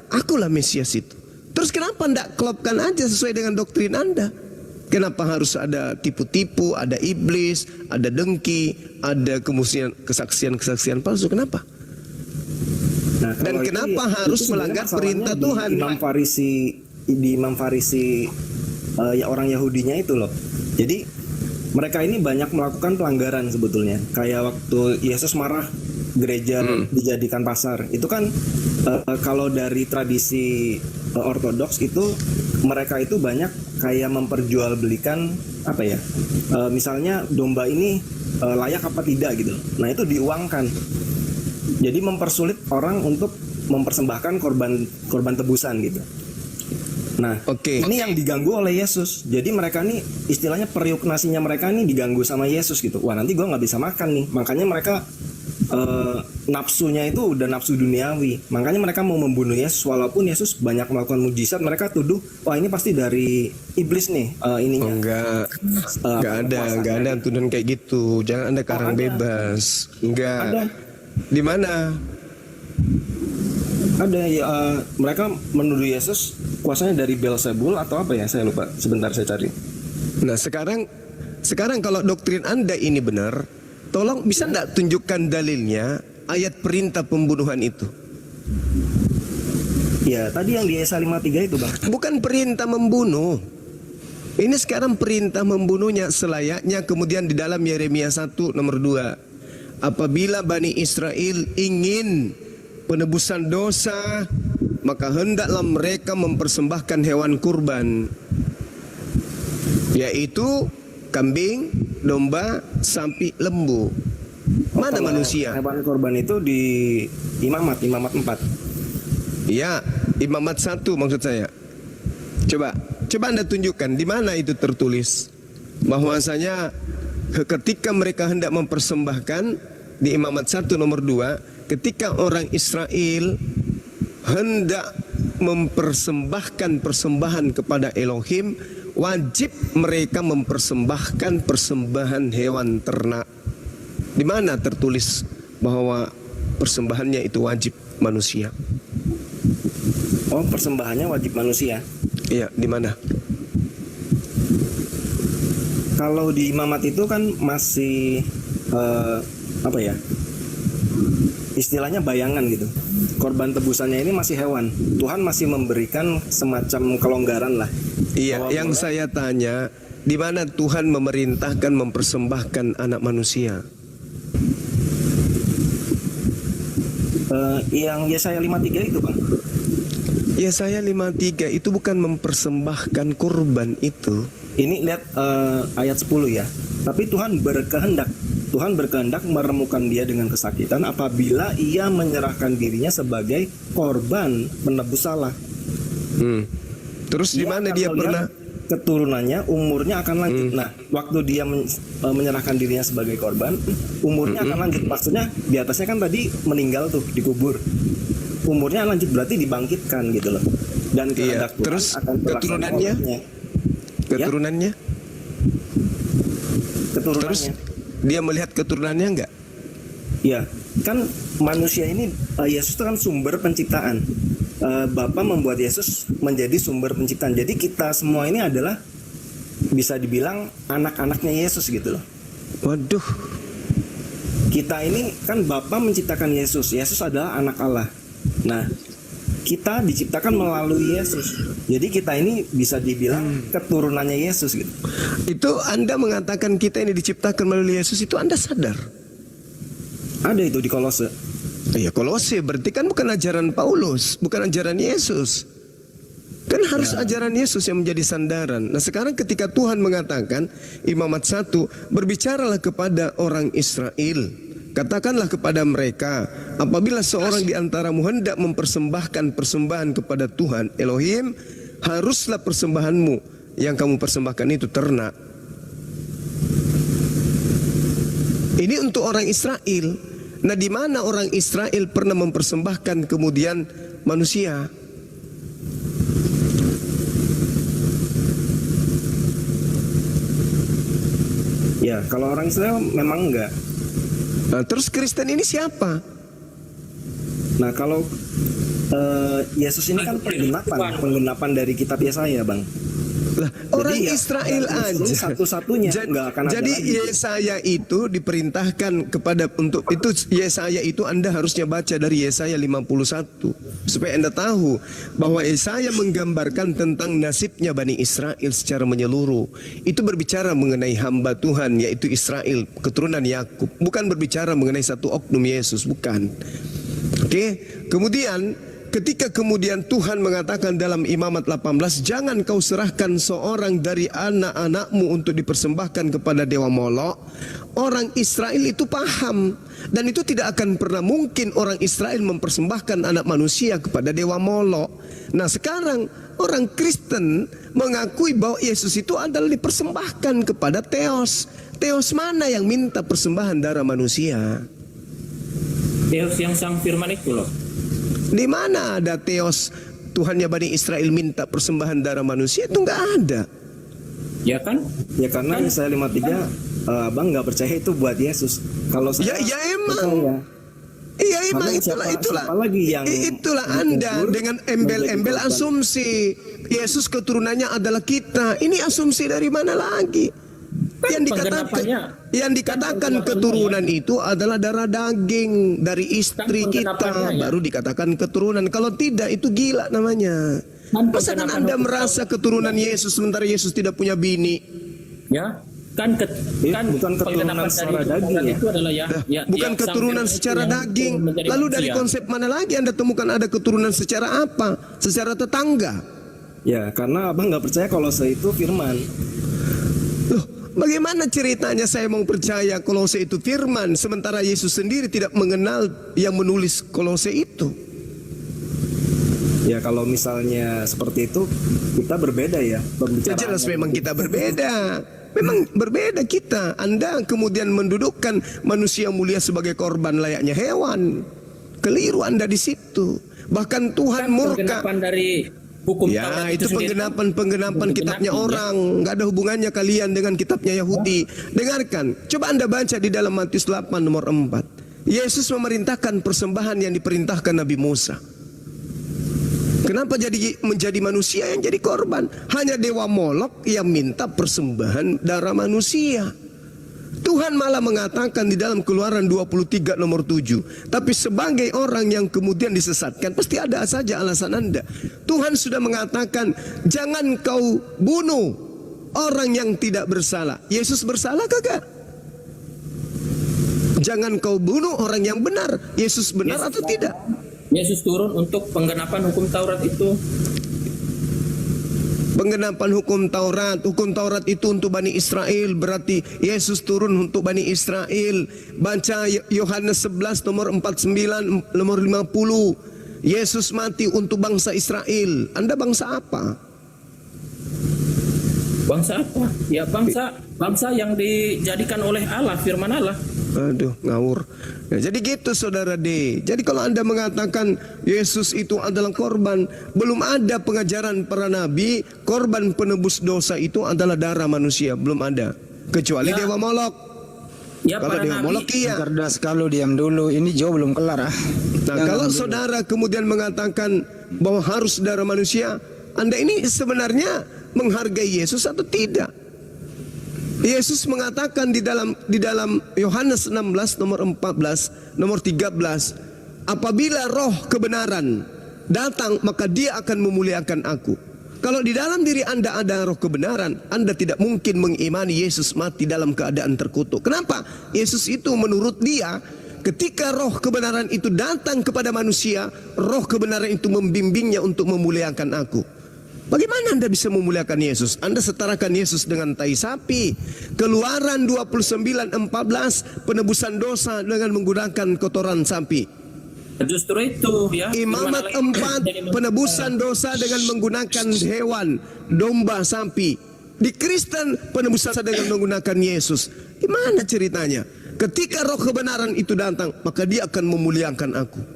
akulah Mesias itu. Terus kenapa tidak klopkan aja sesuai dengan doktrin Anda? Kenapa harus ada tipu-tipu, ada iblis, ada dengki, ada kemudian kesaksian-kesaksian palsu? Kenapa? Nah, Dan kalau kenapa itu harus sebenarnya melanggar masalahnya perintah di Tuhan? Imam Farisi ya orang Yahudinya itu loh. Jadi mereka ini banyak melakukan pelanggaran sebetulnya. Kayak waktu Yesus marah gereja dijadikan pasar. Itu kan kalau dari tradisi ortodoks itu mereka itu banyak kayak memperjualbelikan apa ya? Misalnya domba ini layak apa tidak gitu. Nah, itu diuangkan. Jadi mempersulit orang untuk mempersembahkan korban tebusan gitu. Nah, ini yang diganggu oleh Yesus. Jadi mereka nih istilahnya periuk nasinya mereka nih diganggu sama Yesus gitu. Wah, nanti gue nggak bisa makan nih. Makanya mereka nafsunya itu udah nafsu duniawi. Makanya mereka mau membunuh Yesus. Walaupun Yesus banyak melakukan mujizat, mereka tuduh, wah ini pasti dari iblis nih ininya. Enggak ada tuduhan kayak gitu. Jangan Anda karang bebas. Enggak. Ada. Di mana? Ada ya, mereka menuduh Yesus kuasanya dari Beelzebul atau apa ya, saya lupa. Sebentar saya cari. Nah, sekarang kalau doktrin Anda ini benar, tolong bisa enggak tunjukkan dalilnya ayat perintah pembunuhan itu? Ya, tadi yang di Yesaya 53 itu, Bang. Bukan perintah membunuh. Ini sekarang perintah membunuhnya selayaknya kemudian di dalam Yeremia 1 nomor 2. Apabila Bani Israel ingin penebusan dosa, maka hendaklah mereka mempersembahkan hewan kurban, yaitu kambing, domba, sapi, lembu. Mana manusia? Hewan korban itu di Imamat 4. Ya, Imamat 1 maksud saya. Coba Anda tunjukkan di mana itu tertulis bahwasanya ketika mereka hendak mempersembahkan di Imamat 1 nomor 2, ketika orang Israel hendak mempersembahkan persembahan kepada Elohim, wajib mereka mempersembahkan persembahan hewan ternak. Di mana tertulis bahwa persembahannya itu wajib manusia? Oh, persembahannya wajib manusia. Iya, di mana? Kalau di Imamat itu kan masih apa ya? Istilahnya bayangan gitu. Korban tebusannya ini masih hewan. Tuhan masih memberikan semacam kelonggaran lah. Iya, yang saya tanya, di mana Tuhan memerintahkan mempersembahkan anak manusia? Yang Yesaya 53 itu, Bang. Yesaya 53 itu bukan mempersembahkan kurban itu. Ini lihat ayat 10 ya. Tapi Tuhan berkehendak meremukan dia dengan kesakitan apabila ia menyerahkan dirinya sebagai korban penebus salah. Terus di mana dia pernah? Keturunannya umurnya akan lanjut. Nah, waktu dia menyerahkan dirinya sebagai korban, umurnya akan lanjut. Maksudnya di atasnya kan tadi meninggal tuh, dikubur. Umurnya lanjut berarti dibangkitkan gitu loh. Dan kehendak Tuhan terus akan keturunannya? Keturunannya? Terus dia melihat keturunannya enggak? Ya, kan manusia ini Yesus itu kan sumber penciptaan. Bapa membuat Yesus menjadi sumber penciptaan. Jadi kita semua ini adalah bisa dibilang anak-anaknya Yesus gitu loh. Waduh. Kita ini kan Bapa menciptakan Yesus. Yesus adalah anak Allah. Nah, kita diciptakan melalui Yesus. Jadi kita ini bisa dibilang keturunannya Yesus gitu. Itu Anda mengatakan kita ini diciptakan melalui Yesus, itu Anda sadar? Ada itu di Kolose. Ya Kolose berarti kan bukan ajaran Paulus, bukan ajaran Yesus. Kan harus ajaran Yesus yang menjadi sandaran. Nah sekarang ketika Tuhan mengatakan Imamat 1, berbicaralah kepada orang Israel, katakanlah kepada mereka, apabila seorang di antaramu hendak mempersembahkan persembahan kepada Tuhan Elohim, haruslah persembahanmu yang kamu persembahkan itu ternak. Ini untuk orang Israel. Nah, di mana orang Israel pernah mempersembahkan kemudian manusia? Ya, kalau orang Israel memang enggak. Nah, terus Kristen ini siapa? Nah, kalau Yesus ini kan penggenapan dari kitab Yesaya, Bang. Lah, orang Jadi ya, Israel Yesus aja satu-satunya nggak akan ada jadi lagi. Yesaya itu diperintahkan kepada untuk itu. Yesaya itu Anda harusnya baca dari Yesaya 51 supaya Anda tahu bahwa Yesaya menggambarkan tentang nasibnya Bani Israel secara menyeluruh. Itu berbicara mengenai hamba Tuhan yaitu Israel, keturunan Yakub, bukan berbicara mengenai satu oknum Yesus, bukan. Oke, kemudian ketika kemudian Tuhan mengatakan dalam Imamat 18, jangan kau serahkan seorang dari anak-anakmu untuk dipersembahkan kepada dewa Molok. Orang Israel itu paham, dan itu tidak akan pernah mungkin orang Israel mempersembahkan anak manusia kepada dewa Molok. Nah, sekarang orang Kristen mengakui bahwa Yesus itu adalah dipersembahkan kepada Theos. Theos mana yang minta persembahan darah manusia? Theos yang sang firman itu loh. Di mana ada Theos Tuhannya Bani Israel minta persembahan darah manusia? Itu nggak ada. Ya kan? Ya karena Yesaya 53 Abang nggak percaya itu buat Yesus. Kalau saya Ya emang. percaya. Iya emang Karena itulah siapa lagi yang itulah Anda dikubur dengan embel-embel menjadi korban? asumsi Yesus keturunannya adalah kita. Ini asumsi dari mana lagi? Kan Yang dikatakan keturunan itu adalah darah daging dari istri kita, pengenapannya, ya. baru dikatakan keturunan. Kalau tidak itu gila namanya. Kan Masa kan pengenapan Anda hukum merasa keturunan Yesus sementara Yesus tidak punya bini? Ya, kan bukan keturunan pengenapan secara dari daging, Tuhan ya? itu adalah Bukan sang keturunan firman itu secara yang daging. menjadi Lalu dari manusia. konsep mana lagi Anda temukan ada keturunan secara apa? Secara tetangga. Ya karena Abang nggak percaya Kolose itu firman. Loh, bagaimana ceritanya saya mau percaya Kolose itu firman sementara Yesus sendiri tidak mengenal yang menulis Kolose itu? Ya kalau misalnya seperti itu kita berbeda ya Ya pembicaraannya. jelas memang kita berbeda. Memang berbeda kita. Anda kemudian mendudukkan manusia mulia sebagai korban layaknya hewan. Keliru Anda di situ. Bahkan Tuhan Kan murka. pengenapan dari hukum Ya Taurat itu sendiri. penggenapan kitabnya Digenapi, ya. orang. Nggak ada hubungannya kalian dengan kitabnya Yahudi. Dengarkan. Coba Anda baca di dalam Matius 8 nomor 4. Yesus memerintahkan persembahan yang diperintahkan Nabi Musa. Kenapa menjadi manusia yang jadi korban? Hanya dewa Molok yang minta persembahan darah manusia. Tuhan malah mengatakan di dalam Keluaran 23 nomor 7. Tapi sebagai orang yang kemudian disesatkan, pasti ada saja alasan Anda. Tuhan sudah mengatakan, jangan kau bunuh orang yang tidak bersalah. Yesus bersalah kagak? Jangan kau bunuh orang yang benar. Yesus benar atau tidak? Yesus turun untuk penggenapan hukum Taurat itu. Penggenapan hukum Taurat itu untuk Bani Israel, berarti Yesus turun untuk Bani Israel. Baca Yohanes 11 nomor 49 nomor 50. Yesus mati untuk bangsa Israel. Anda bangsa apa? Bangsa apa? Ya bangsa yang dijadikan oleh Allah, firman Allah. Aduh, ngawur. Ya, jadi gitu saudara D. Jadi kalau Anda mengatakan Yesus itu adalah korban, belum ada pengajaran para nabi korban penebus dosa itu adalah darah manusia, belum ada. Kecuali Ya. dewa Molok. Ya, Kalau para dewa nabi. Molok iya. Cerdas kalau diam dulu. Ini jauh belum kelar ah. Nah, kalau saudara kemudian mengatakan bahwa harus darah manusia, Anda ini sebenarnya menghargai Yesus atau tidak? Yesus mengatakan di dalam Yohanes 16 nomor 14 nomor 13, apabila roh kebenaran datang maka dia akan memuliakan aku. Kalau di dalam diri Anda ada roh kebenaran, Anda tidak mungkin mengimani Yesus mati dalam keadaan terkutuk. Kenapa? Yesus itu menurut dia, ketika roh kebenaran itu datang kepada manusia, roh kebenaran itu membimbingnya untuk memuliakan aku. Bagaimana Anda bisa memuliakan Yesus? Anda setarakan Yesus dengan tai sapi. Keluaran 29:14, penebusan dosa dengan menggunakan kotoran sapi. Justru itu ya. Imamat firman 4, Allah- penebusan dosa dengan menggunakan hewan, domba, sapi. Di Kristen penebusan dosa dengan menggunakan Yesus. Gimana ceritanya? Ketika roh kebenaran itu datang, maka dia akan memuliakan aku.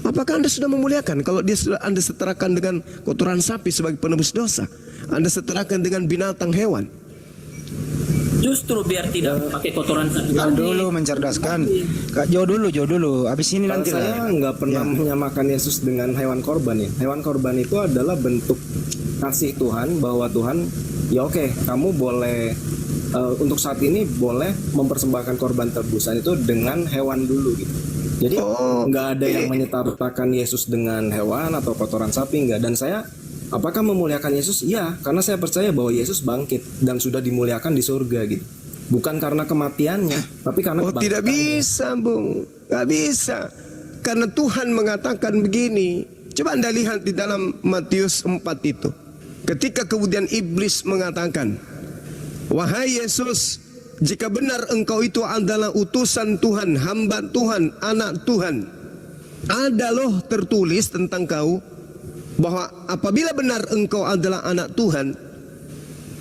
Apakah Anda sudah memuliakan? Kalau Anda setarakan dengan kotoran sapi sebagai penebus dosa, Anda setarakan dengan binatang hewan. Justru biar tidak pakai kotoran sapi. Kak dulu mencerdaskan. Kak jauh dulu. Habis ini Kalau nanti saya lah. nggak pernah menyamakan Yesus dengan hewan korban ya. Hewan korban itu adalah bentuk kasih Tuhan, bahwa Tuhan ya oke, kamu boleh untuk saat ini boleh mempersembahkan korban tebusan itu dengan hewan dulu gitu. Jadi nggak ada yang menyetartakan Yesus dengan hewan atau kotoran sapi, nggak. Dan saya apakah memuliakan Yesus? Iya, karena saya percaya bahwa Yesus bangkit dan sudah dimuliakan di surga gitu. Bukan karena kematiannya, tapi karena tidak bisa, Bung. Nggak bisa. Karena Tuhan mengatakan begini. Coba Anda lihat di dalam Matius 4 itu. Ketika kemudian iblis mengatakan, wahai Yesus, jika benar engkau itu adalah utusan Tuhan, hamba Tuhan, anak Tuhan, ada loh tertulis tentang kau, bahwa apabila benar engkau adalah anak Tuhan,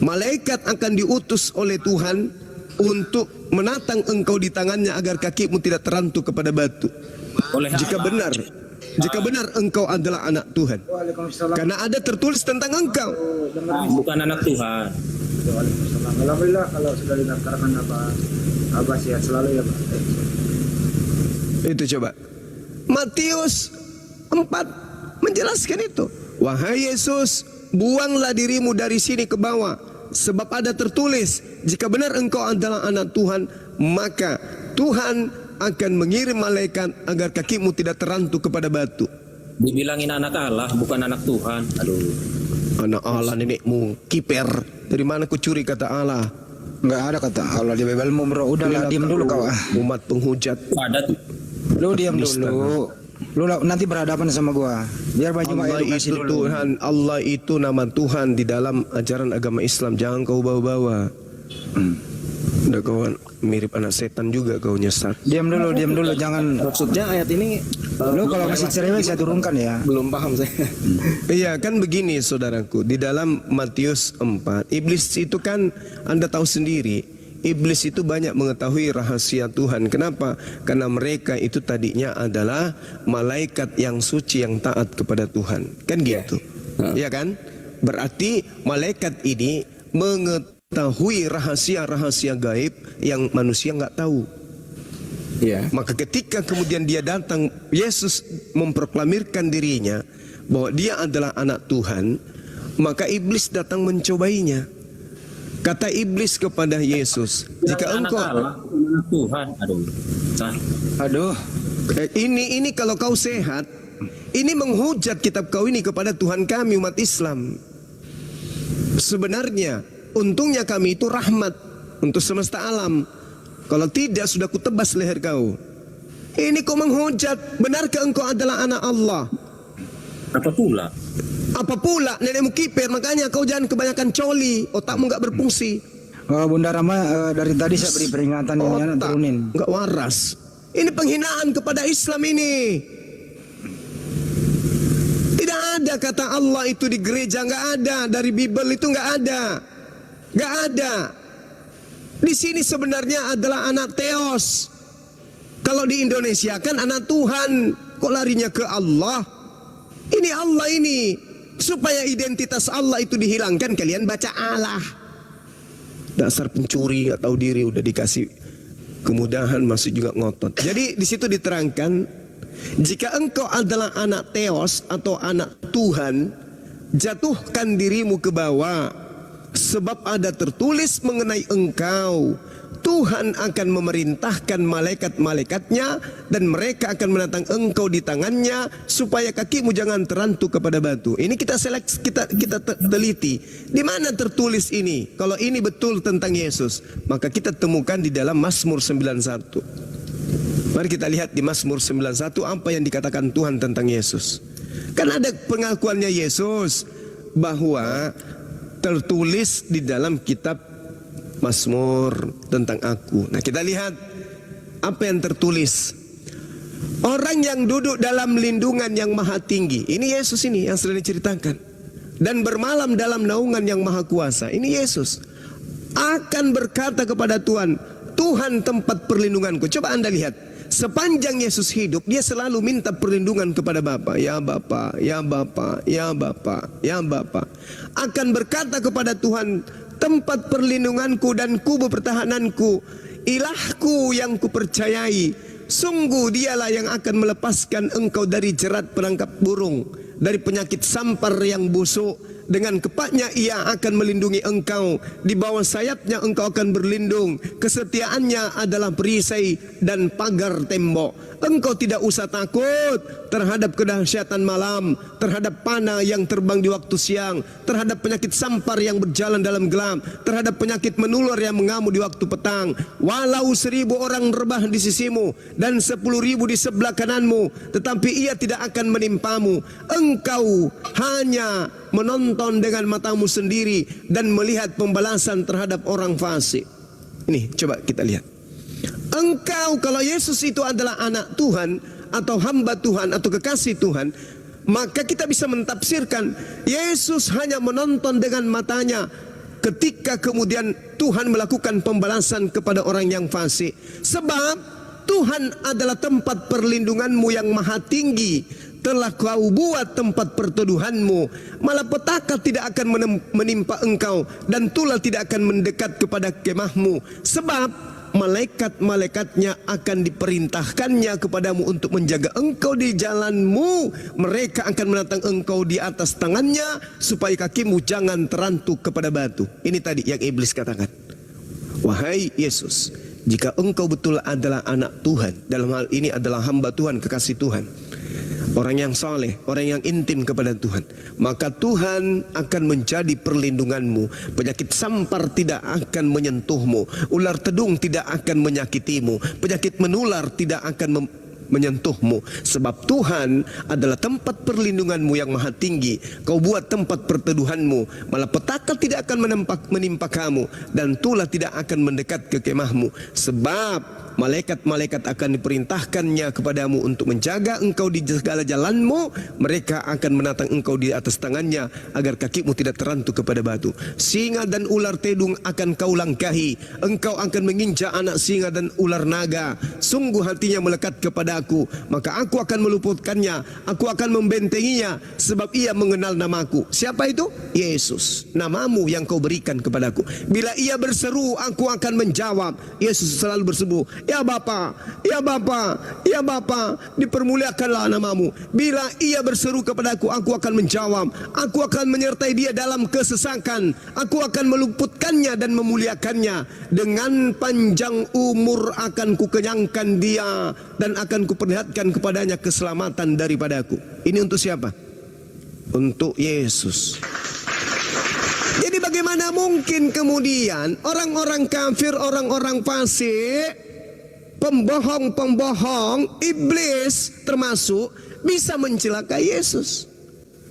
malaikat akan diutus oleh Tuhan untuk menatang engkau di tangannya agar kakimu tidak terantuk kepada batu. Jika benar engkau adalah anak Tuhan, karena ada tertulis tentang engkau. Bukan anak Tuhan. Alhamdulillah kalau sudah didaftarkan Abah sehat selalu ya Pak. Itu coba Matius 4 menjelaskan itu. Wahai Yesus, buanglah dirimu dari sini ke bawah, sebab ada tertulis, jika benar engkau adalah anak Tuhan, maka Tuhan akan mengirim malaikat agar kakimu tidak terantuk kepada batu. Dibilangin anak Allah, bukan anak Tuhan. Aduh. Anak Allah nenekmu, kiper. Dari mana kau curi kata Allah? Nggak ada kata Allah di Bibelmu, bro. Udahlah, diam dulu kau. Umat penghujat. Ada tuh. Lu diam dulu. Lu nanti berhadapan sama gua. Biar banyak Allah edukasi itu dulu. Tuhan, Allah itu nama Tuhan di dalam ajaran agama Islam. Jangan kau bawa-bawa. Udah kau mirip anak setan juga kau nyesat. Diam dulu, jangan. maksudnya ayat ini Lu kalau masih cerewet saya turunkan ya. belum paham saya. Iya kan begini saudaraku, di dalam Matius 4, iblis itu kan Anda tahu sendiri, iblis itu banyak mengetahui rahasia Tuhan. Kenapa? Karena mereka itu tadinya adalah malaikat yang suci yang taat kepada Tuhan. Kan gitu. Iya kan? Berarti malaikat ini mengetahui rahasia-rahasia gaib yang manusia nggak tahu. Iya. Maka ketika kemudian dia datang, Yesus memproklamirkan dirinya bahwa dia adalah anak Tuhan, maka iblis datang mencobainya. Kata iblis kepada Yesus, jika engkau Allah, bukan anak Tuhan. Aduh. ini kalau kau sehat, ini menghujat kitab kau ini kepada Tuhan kami umat Islam. Sebenarnya untungnya kami itu rahmat untuk semesta alam. Kalau tidak sudah kutebas leher kau. Ini kau menghujat. Benarkah engkau adalah anak Allah? Apa pula? Apa pula nenekmu kiper? Makanya kau jangan kebanyakan coli. Otakmu nggak berfungsi. Bunda Rama, dari tadi saya beri peringatan ini anak turunin. Nggak waras. Ini penghinaan kepada Islam ini. Tidak ada kata Allah itu di gereja, nggak ada. Dari Bible itu nggak ada. Nggak ada. Di sini sebenarnya adalah anak Theos. Kalau di Indonesia kan anak Tuhan. Kok larinya ke Allah? Ini Allah ini. Supaya identitas Allah itu dihilangkan, kalian baca Allah. Dasar pencuri, gak tahu diri, udah dikasih kemudahan masih juga ngotot. Jadi di situ diterangkan, jika engkau adalah anak Theos atau anak Tuhan, jatuhkan dirimu ke bawah. Sebab ada tertulis mengenai engkau, Tuhan akan memerintahkan malaikat-malaikatnya dan mereka akan menatang engkau di tangannya supaya kakimu jangan terantuk kepada batu. Ini kita teliti. Di mana tertulis ini? Kalau ini betul tentang Yesus, maka kita temukan di dalam Mazmur 91. Mari kita lihat di Mazmur 91 apa yang dikatakan Tuhan tentang Yesus. Kan ada pengakuannya Yesus bahwa tertulis di dalam kitab Mazmur tentang aku. Nah kita lihat apa yang tertulis. Orang yang duduk dalam lindungan yang maha tinggi. Ini Yesus ini yang sudah diceritakan. Dan bermalam dalam naungan yang maha kuasa. Ini Yesus. Akan berkata kepada Tuhan, Tuhan tempat perlindunganku. Coba Anda lihat. Sepanjang Yesus hidup, dia selalu minta perlindungan kepada Bapa. Ya Bapa, ya Bapa, ya Bapa, ya Bapa. Akan berkata kepada Tuhan, tempat perlindunganku dan kubu pertahananku, ilahku yang kupercayai. Sungguh dialah yang akan melepaskan engkau dari jerat perangkap burung, dari penyakit sampar yang busuk. Dengan kepaknya ia akan melindungi engkau, di bawah sayapnya engkau akan berlindung. Kesetiaannya adalah perisai dan pagar tembok. Engkau tidak usah takut terhadap kedahsyatan malam, terhadap panah yang terbang di waktu siang, terhadap penyakit sampar yang berjalan dalam gelap, terhadap penyakit menular yang mengamuk di waktu petang. Walau 1000 orang rebah di sisimu dan 10.000 di sebelah kananmu, tetapi ia tidak akan menimpamu. Engkau hanya menonton dengan matamu sendiri dan melihat pembalasan terhadap orang fasik. Ini coba kita lihat. Engkau, kalau Yesus itu adalah anak Tuhan atau hamba Tuhan atau kekasih Tuhan, maka kita bisa mentafsirkan Yesus hanya menonton dengan matanya ketika kemudian Tuhan melakukan pembalasan kepada orang yang fasik. Sebab Tuhan adalah tempat perlindunganmu yang maha tinggi. Telah kau buat tempat perteduhanmu, malapetaka tidak akan menimpa engkau, dan tulah tidak akan mendekat kepada kemahmu. Sebab malaikat-malaikatnya akan diperintahkannya kepadamu untuk menjaga engkau di jalanmu. Mereka akan menatang engkau di atas tangannya, supaya kakimu jangan terantuk kepada batu. Ini tadi yang iblis katakan. Wahai Yesus, jika engkau betul adalah anak Tuhan, dalam hal ini adalah hamba Tuhan, kekasih Tuhan, orang yang saleh, orang yang intim kepada Tuhan, maka Tuhan akan menjadi perlindunganmu. Penyakit sampar tidak akan menyentuhmu, ular tedung tidak akan menyakitimu, penyakit menular tidak akan menyentuhmu. Sebab Tuhan adalah tempat perlindunganmu yang maha tinggi. Kau buat tempat perteduhanmu, malapetaka tidak akan menimpa kamu, dan tulah tidak akan mendekat ke kemahmu. Sebab malaikat-malaikat akan diperintahkannya kepadamu untuk menjaga engkau di segala jalanmu. Mereka akan menatang engkau di atas tangannya, agar kakimu tidak terantuk kepada batu. Singa dan ular tedung akan kau langkahi. Engkau akan menginjak anak singa dan ular naga. Sungguh hatinya melekat kepada aku, maka aku akan meluputkannya, aku akan membentenginya, sebab ia mengenal namaku. Siapa itu? Yesus, namamu yang kau berikan kepadaku. Bila ia berseru, aku akan menjawab. Yesus selalu berseru, ya Bapa, ya Bapa, ya Bapa, dipermuliakanlah namamu. Bila ia berseru kepadaku, aku akan menjawab. Aku akan menyertai dia dalam kesesakan. Aku akan meluputkannya dan memuliakannya. Dengan panjang umur akan kukenyangkan dia, dan akan kuperlihatkan kepadanya keselamatan daripadaku. Ini untuk siapa? Untuk Yesus. Jadi bagaimana mungkin kemudian orang-orang kafir, orang-orang fasik, pembohong-pembohong, iblis termasuk, bisa mencelakai Yesus?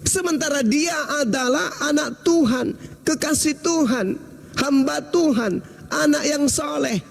Sementara dia adalah anak Tuhan, kekasih Tuhan, hamba Tuhan, anak yang soleh,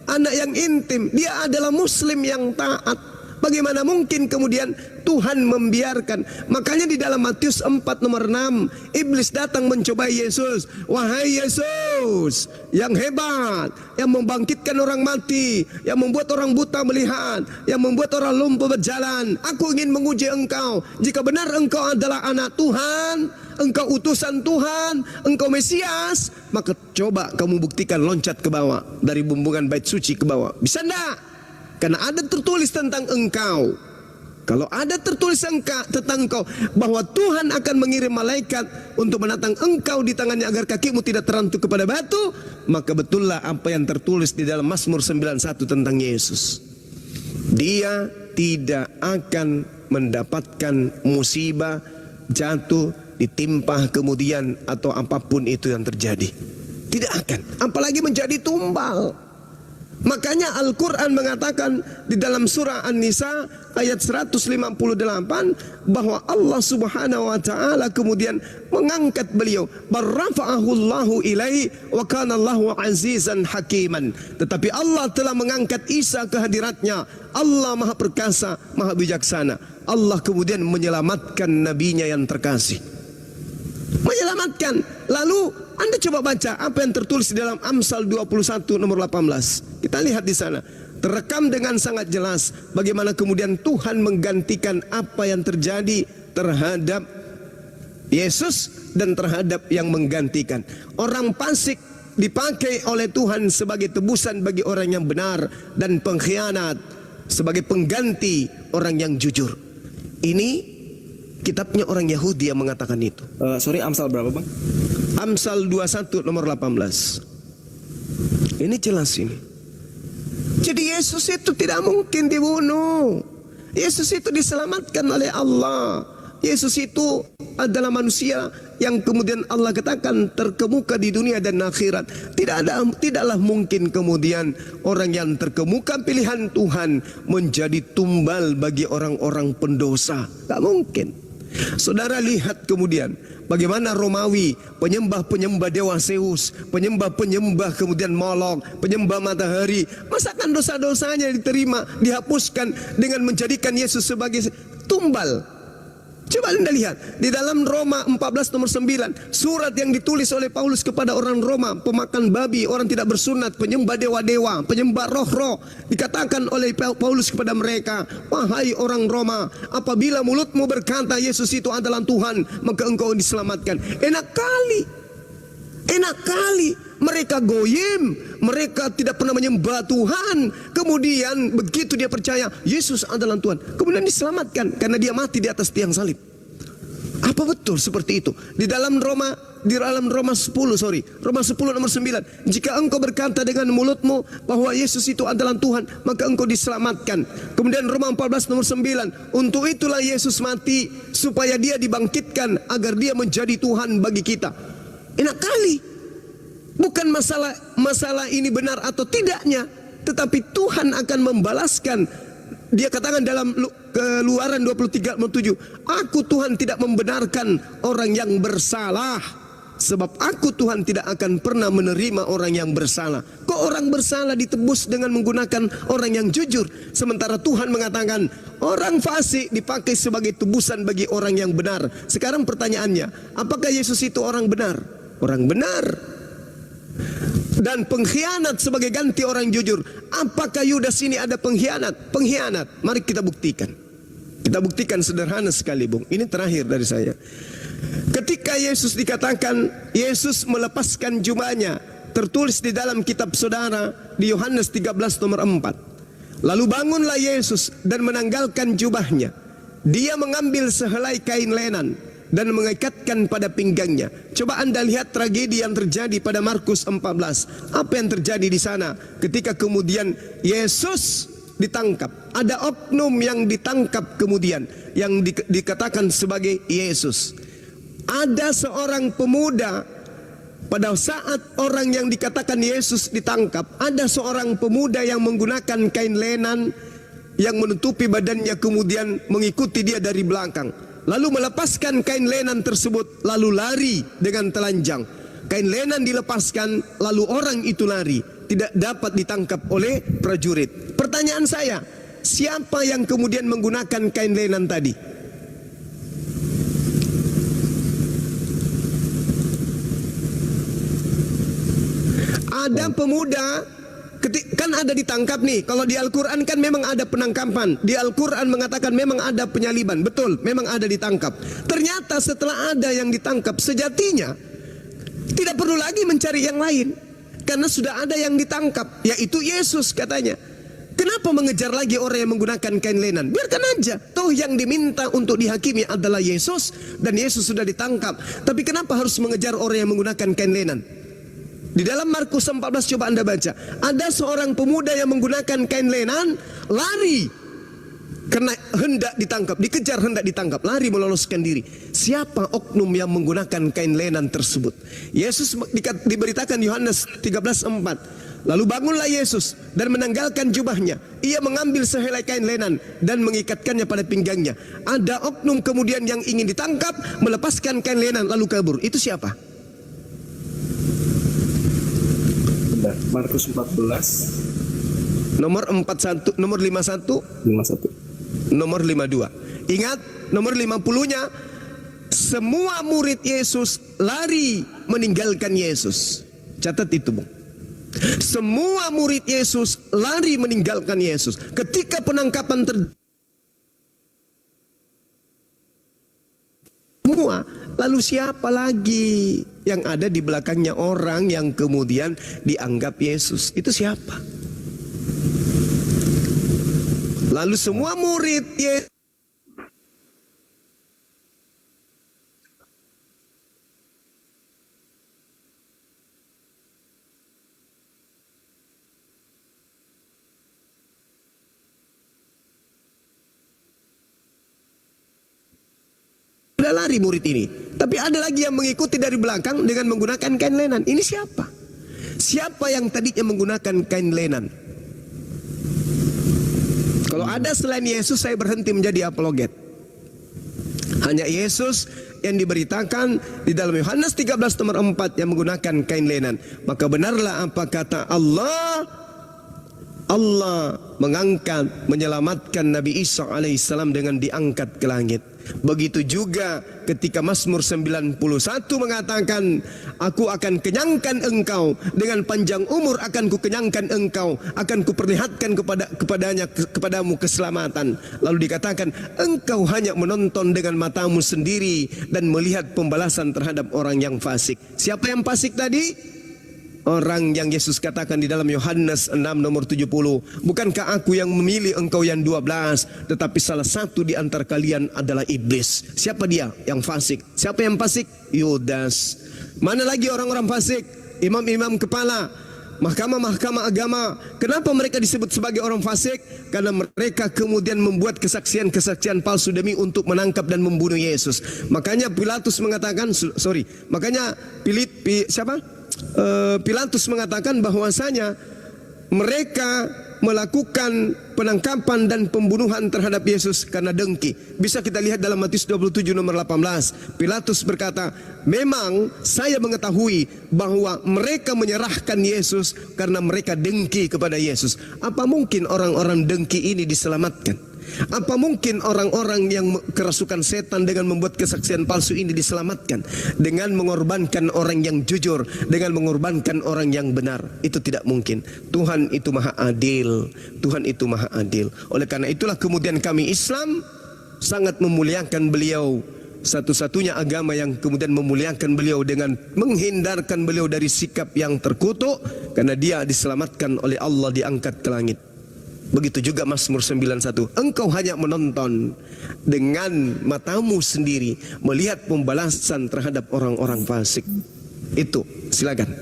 anak yang intim. Dia adalah muslim yang taat. Bagaimana mungkin kemudian Tuhan membiarkan? Makanya di dalam Matius 4 nomor 6, iblis datang mencobai Yesus. Wahai Yesus yang hebat, yang membangkitkan orang mati, yang membuat orang buta melihat, yang membuat orang lumpuh berjalan, aku ingin menguji engkau. Jika benar engkau adalah anak Tuhan, engkau utusan Tuhan, engkau Mesias, maka coba kamu buktikan, loncat ke bawah dari bumbungan bait suci ke bawah. Bisa enggak? Karena ada tertulis tentang engkau. Kalau ada tertulis tentang engkau, bahwa Tuhan akan mengirim malaikat untuk menatang engkau di tangannya agar kakimu tidak terantuk kepada batu, maka betullah apa yang tertulis di dalam Mazmur 91 tentang Yesus. Dia tidak akan mendapatkan musibah, jatuh, ditimpa kemudian, atau apapun itu yang terjadi. Tidak akan. Apalagi menjadi tumbal. Makanya Al-Quran mengatakan di dalam surah An-Nisa ayat 158 bahwa Allah subhanahu wa ta'ala kemudian mengangkat beliau. Barrafa'ahu Allahu ilaihi wa kana Allahu azizan hakiman. Tetapi Allah telah mengangkat Isa ke hadiratnya. Allah maha perkasa, maha bijaksana. Allah kemudian menyelamatkan nabinya yang terkasih. Menyelamatkan. Lalu Anda coba baca apa yang tertulis di dalam Amsal 21 nomor 18. Kita lihat di sana. Terekam dengan sangat jelas bagaimana kemudian Tuhan menggantikan apa yang terjadi terhadap Yesus dan terhadap yang menggantikan. Orang fasik dipakai oleh Tuhan sebagai tebusan bagi orang yang benar, dan pengkhianat sebagai pengganti orang yang jujur. Ini kitabnya orang Yahudi yang mengatakan itu. Sorry, Amsal berapa bang? Amsal 21 nomor 18. Ini jelas ini. Jadi Yesus itu tidak mungkin dibunuh. Yesus itu diselamatkan oleh Allah. Yesus itu adalah manusia yang kemudian Allah katakan terkemuka di dunia dan akhirat. Tidaklah mungkin kemudian orang yang terkemuka pilihan Tuhan menjadi tumbal bagi orang-orang pendosa. Tak mungkin. Saudara lihat kemudian bagaimana Romawi, penyembah-penyembah dewa Zeus, penyembah-penyembah kemudian Molok, penyembah matahari, masakan dosa-dosanya diterima, dihapuskan dengan menjadikan Yesus sebagai tumbal. Coba Anda lihat di dalam Roma 14 nomor 9, surat yang ditulis oleh Paulus kepada orang Roma, pemakan babi, orang tidak bersunat, penyembah dewa-dewa, penyembah roh-roh. Dikatakan oleh Paulus kepada mereka, wahai orang Roma, apabila mulutmu berkata Yesus itu adalah Tuhan, maka engkau diselamatkan. Enak kali. Mereka goyim, mereka tidak pernah menyembah Tuhan. Kemudian begitu dia percaya Yesus adalah Tuhan, kemudian diselamatkan karena dia mati di atas tiang salib. Apa betul seperti itu? Di dalam Roma 10 nomor 9, jika engkau berkata dengan mulutmu bahwa Yesus itu adalah Tuhan, maka engkau diselamatkan. Kemudian Roma 14 nomor 9, untuk itulah Yesus mati supaya dia dibangkitkan agar dia menjadi Tuhan bagi kita. Enak kali. Bukan masalah ini benar atau tidaknya, tetapi Tuhan akan membalaskan. Dia katakan dalam Keluaran 23:7, aku Tuhan tidak membenarkan orang yang bersalah, sebab aku Tuhan tidak akan pernah menerima orang yang bersalah. Kok orang bersalah ditebus dengan menggunakan orang yang jujur, sementara Tuhan mengatakan orang fasik dipakai sebagai tebusan bagi orang yang benar. Sekarang pertanyaannya, apakah Yesus itu orang benar? Orang benar. Dan pengkhianat sebagai ganti orang jujur. Apakah Yudas ini ada pengkhianat? Pengkhianat. Mari kita buktikan. Kita buktikan sederhana sekali, Bung. Ini terakhir dari saya. Ketika Yesus dikatakan Yesus melepaskan jubahnya, tertulis di dalam kitab saudara di Yohanes 13 nomor 4. Lalu bangunlah Yesus dan menanggalkan jubahnya. Dia mengambil sehelai kain lenan dan mengikatkan pada pinggangnya. Coba Anda lihat tragedi yang terjadi pada Markus 14. Apa yang terjadi di sana ketika kemudian Yesus ditangkap? Ada oknum yang ditangkap kemudian yang dikatakan sebagai Yesus. Ada seorang pemuda pada saat orang yang dikatakan Yesus ditangkap, ada seorang pemuda yang menggunakan kain lenan yang menutupi badannya kemudian mengikuti dia dari belakang. Lalu melepaskan kain lenan tersebut, lalu lari dengan telanjang. Kain lenan dilepaskan, lalu orang itu lari, tidak dapat ditangkap oleh prajurit. Pertanyaan saya, siapa yang kemudian menggunakan kain lenan tadi? Ada pemuda, kan ada ditangkap nih. Kalau di Al-Quran kan memang ada penangkapan. Di Al-Quran mengatakan memang ada penyaliban. Betul, memang ada ditangkap. Ternyata setelah ada yang ditangkap, sejatinya tidak perlu lagi mencari yang lain, karena sudah ada yang ditangkap, yaitu Yesus katanya. Kenapa mengejar lagi orang yang menggunakan kain lenan? Biarkan aja. Toh yang diminta untuk dihakimi adalah Yesus, dan Yesus sudah ditangkap. Tapi kenapa harus mengejar orang yang menggunakan kain lenan? Di dalam Markus 14 coba Anda baca. Ada seorang pemuda yang menggunakan kain lenan, lari karena hendak ditangkap, dikejar hendak ditangkap, lari meloloskan diri. Siapa oknum yang menggunakan kain lenan tersebut? Yesus diberitakan Yohanes 13:4. Lalu bangunlah Yesus dan menanggalkan jubahnya. Ia mengambil sehelai kain lenan dan mengikatkannya pada pinggangnya. Ada oknum kemudian yang ingin ditangkap, melepaskan kain lenan lalu kabur. Itu siapa? Markus 14 nomor 51, nomor 51, nomor 52. Ingat, nomor 50-nya, semua murid Yesus lari meninggalkan Yesus. Catat itu, Bung. Semua murid Yesus lari meninggalkan Yesus. Ketika penangkapan semua Lalu siapa lagi yang ada di belakangnya orang yang kemudian dianggap Yesus? Itu siapa? Lalu semua murid Yesus lari murid ini. Tapi ada lagi yang mengikuti dari belakang dengan menggunakan kain lenan. Ini siapa? Siapa yang tadinya menggunakan kain lenan? Kalau ada selain Yesus, saya berhenti menjadi apologet. Hanya Yesus yang diberitakan di dalam Yohanes 13 nomor 4 yang menggunakan kain lenan. Maka benarlah apa kata Allah. Allah mengangkat, menyelamatkan Nabi Isa alaihissalam dengan diangkat ke langit. Begitu juga ketika Mazmur 91 mengatakan, aku akan kenyangkan engkau, dengan panjang umur akan ku kenyangkan engkau, akan ku perlihatkan kepadamu keselamatan. Lalu dikatakan, engkau hanya menonton dengan matamu sendiri dan melihat pembalasan terhadap orang yang fasik. Siapa yang fasik tadi? Orang yang Yesus katakan di dalam Yohanes 6 nomor 70, bukankah aku yang memilih engkau yang 12, tetapi salah satu di antara kalian adalah iblis. Siapa dia yang fasik? Siapa yang fasik? Yudas. Mana lagi orang-orang fasik? Imam-imam kepala, mahkamah-mahkamah agama. Kenapa mereka disebut sebagai orang fasik? Karena mereka kemudian membuat kesaksian-kesaksian palsu demi untuk menangkap dan membunuh Yesus. Makanya Pilatus mengatakan, Pilatus mengatakan bahwasanya mereka melakukan penangkapan dan pembunuhan terhadap Yesus karena dengki. Bisa kita lihat dalam Matius 27 nomor 18. Pilatus berkata, memang saya mengetahui bahwa mereka menyerahkan Yesus karena mereka dengki kepada Yesus. Apa mungkin orang-orang dengki ini diselamatkan? Apa mungkin orang-orang yang kerasukan setan dengan membuat kesaksian palsu ini diselamatkan? Dengan mengorbankan orang yang jujur, dengan mengorbankan orang yang benar. Itu tidak mungkin. Tuhan itu maha adil. Tuhan itu maha adil. Oleh karena itulah kemudian kami Islam sangat memuliakan beliau. Satu-satunya agama yang kemudian memuliakan beliau dengan menghindarkan beliau dari sikap yang terkutuk, karena dia diselamatkan oleh Allah, diangkat ke langit. Begitu juga Mazmur 91. Engkau hanya menonton dengan matamu sendiri, melihat pembalasan terhadap orang-orang fasik. Itu, silakan.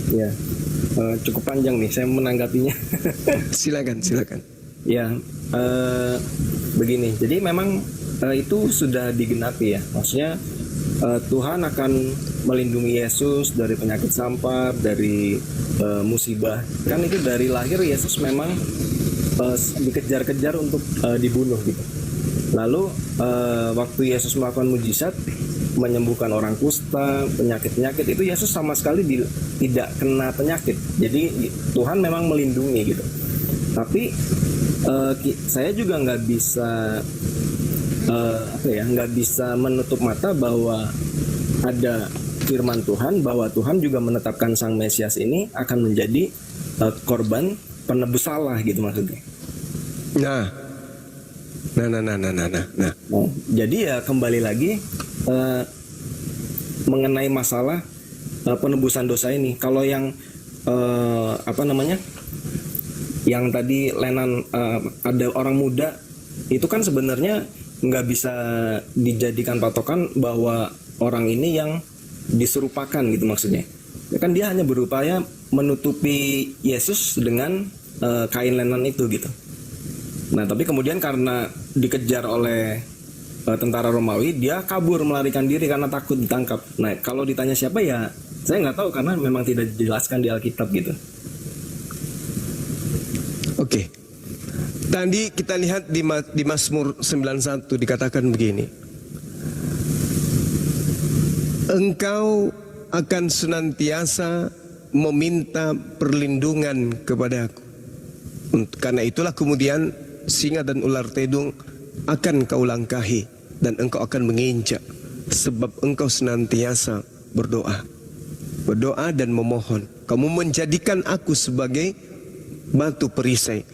Ya, cukup panjang nih saya menanggapinya. Silakan. Ya, begini. Jadi memang itu sudah digenapi ya. Maksudnya Tuhan akan melindungi Yesus dari penyakit sampar, dari musibah. Kan itu dari lahir Yesus memang dikejar-kejar untuk dibunuh gitu. Lalu waktu Yesus melakukan mujizat, menyembuhkan orang kusta, penyakit-penyakit, itu Yesus sama sekali tidak kena penyakit. Jadi Tuhan memang melindungi gitu. Tapi saya juga nggak bisa nggak bisa menutup mata bahwa ada firman Tuhan bahwa Tuhan juga menetapkan Sang Mesias ini akan menjadi korban penebus salah gitu maksudnya. Nah. Jadi ya kembali lagi mengenai masalah penebusan dosa ini. Kalau yang yang tadi Lenan ada orang muda, itu kan sebenarnya nggak bisa dijadikan patokan bahwa orang ini yang diserupakan gitu maksudnya. Kan dia hanya berupaya menutupi Yesus dengan kain lenan itu gitu. Nah tapi kemudian karena dikejar oleh tentara Romawi, dia kabur melarikan diri karena takut ditangkap. Nah kalau ditanya siapa ya saya nggak tahu karena memang tidak dijelaskan di Alkitab gitu. Oke. Tadi kita lihat di Mazmur 91 dikatakan begini. Engkau akan senantiasa meminta perlindungan kepadaku. Karena itulah kemudian singa dan ular tedung akan kau langkahi dan engkau akan menginjak, sebab engkau senantiasa berdoa dan memohon. Kamu menjadikan aku sebagai batu perisai,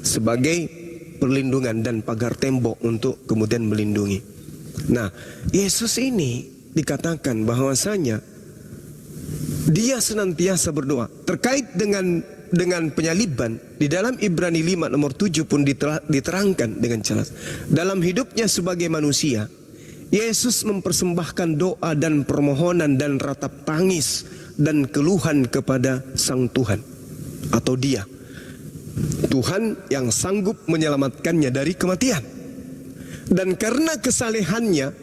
sebagai perlindungan dan pagar tembok untuk kemudian melindungi. Nah, Yesus ini dikatakan bahwasanya dia senantiasa berdoa terkait dengan penyaliban. Di dalam Ibrani 5 nomor 7 pun diterangkan dengan jelas. Dalam hidupnya sebagai manusia, Yesus mempersembahkan doa dan permohonan dan ratap tangis dan keluhan kepada Sang Tuhan atau Dia, Tuhan yang sanggup menyelamatkannya dari kematian. Dan karena kesalehannya,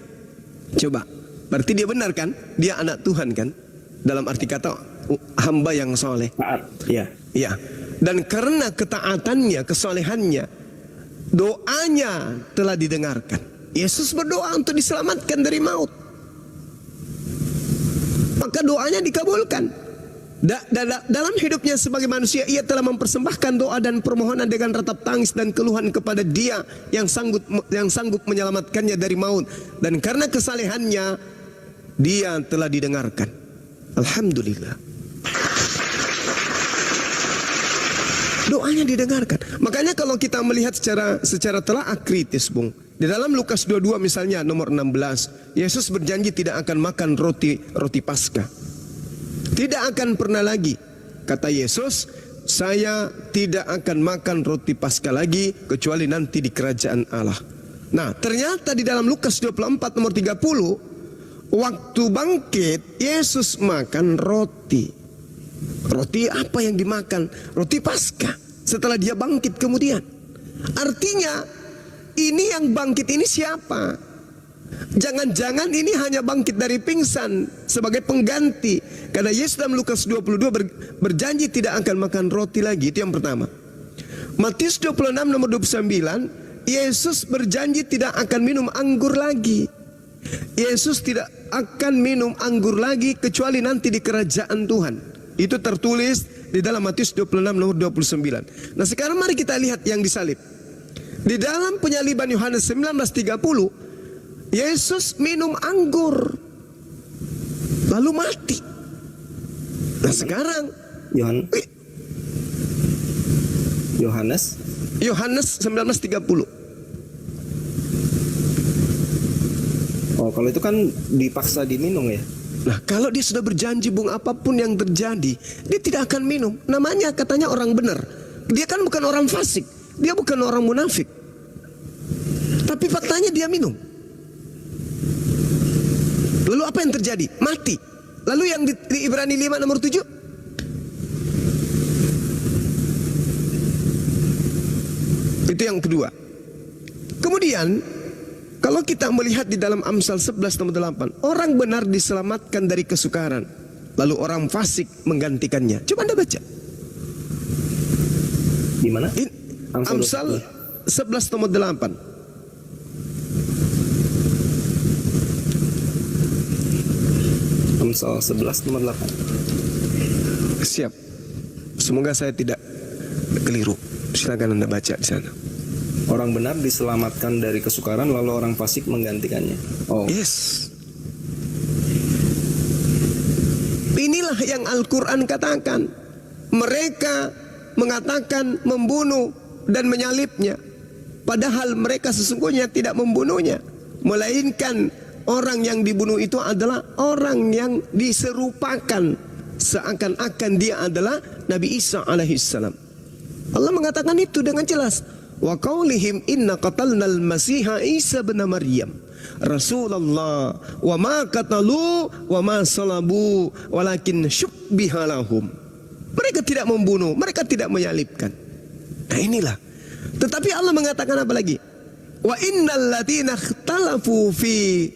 coba, berarti dia benar kan? Dia anak Tuhan kan? Dalam arti kata hamba yang soleh. Taat, ya. Ya. Dan karena ketaatannya, kesalehannya, doanya telah didengarkan. Yesus berdoa untuk diselamatkan dari maut. Maka doanya dikabulkan. Dalam hidupnya sebagai manusia, ia telah mempersembahkan doa dan permohonan dengan ratap tangis dan keluhan kepada Dia yang sanggup menyelamatkannya dari maut. Dan karena kesalehannya, dia telah didengarkan. Alhamdulillah. Doanya didengarkan. Makanya kalau kita melihat secara telaah kritis, Bung, di dalam Lukas 22 misalnya nomor 16, Yesus berjanji tidak akan makan roti Paskah. Tidak akan pernah lagi, kata Yesus, saya tidak akan makan roti Paskah lagi kecuali nanti di kerajaan Allah. Nah, ternyata di dalam Lukas 24 nomor 30, waktu bangkit Yesus makan roti. Roti apa yang dimakan? Roti Paskah. Setelah dia bangkit kemudian. Artinya ini yang bangkit ini siapa? Jangan-jangan ini hanya bangkit dari pingsan sebagai pengganti. Karena Yesus dalam Lukas 22 berjanji tidak akan makan roti lagi. Itu yang pertama. Matius 26 nomor 29, Yesus berjanji tidak akan minum anggur lagi. Yesus tidak akan minum anggur lagi kecuali nanti di kerajaan Tuhan. Itu tertulis di dalam Matius 26 nomor 29. Nah, sekarang mari kita lihat yang disalib. Di dalam penyaliban Yohanes 19:30, Yesus minum anggur lalu mati. Nah, sekarang Yohanes 19:30. Oh, kalau itu kan dipaksa diminum ya. Nah, kalau dia sudah berjanji, Bung, apapun yang terjadi, dia tidak akan minum. Namanya katanya orang benar. Dia kan bukan orang fasik. Dia bukan orang munafik. Tapi faktanya dia minum. Lalu apa yang terjadi? Mati. Lalu yang di Ibrani 5 nomor 7? Itu yang kedua. Kemudian kalau kita melihat di dalam Amsal 11 nomor 8, orang benar diselamatkan dari kesukaran, lalu orang fasik menggantikannya. Coba Anda baca. Di mana? Amsal 11 nomor 8. Amsal 11 nomor 8. Siap. Semoga saya tidak keliru. Silakan Anda baca di sana. Orang benar diselamatkan dari kesukaran, lalu orang fasik menggantikannya. Oh. Yes. Inilah yang Al-Quran katakan. Mereka mengatakan membunuh dan menyalibnya, padahal mereka sesungguhnya tidak membunuhnya, melainkan orang yang dibunuh itu adalah orang yang diserupakan seakan-akan dia adalah Nabi Isa alaihissalam. Allah mengatakan itu dengan jelas. Wa qaulihim inna qatalnal masiha Isa bin Maryam Rasulullah wa ma qatalu wa ma salabu walakin syubbiha lahum. Mereka tidak membunuh, mereka tidak menyalibkan. Nah, inilah. Tetapi Allah mengatakan apa lagi? Wa innal ladzina ikhtalafu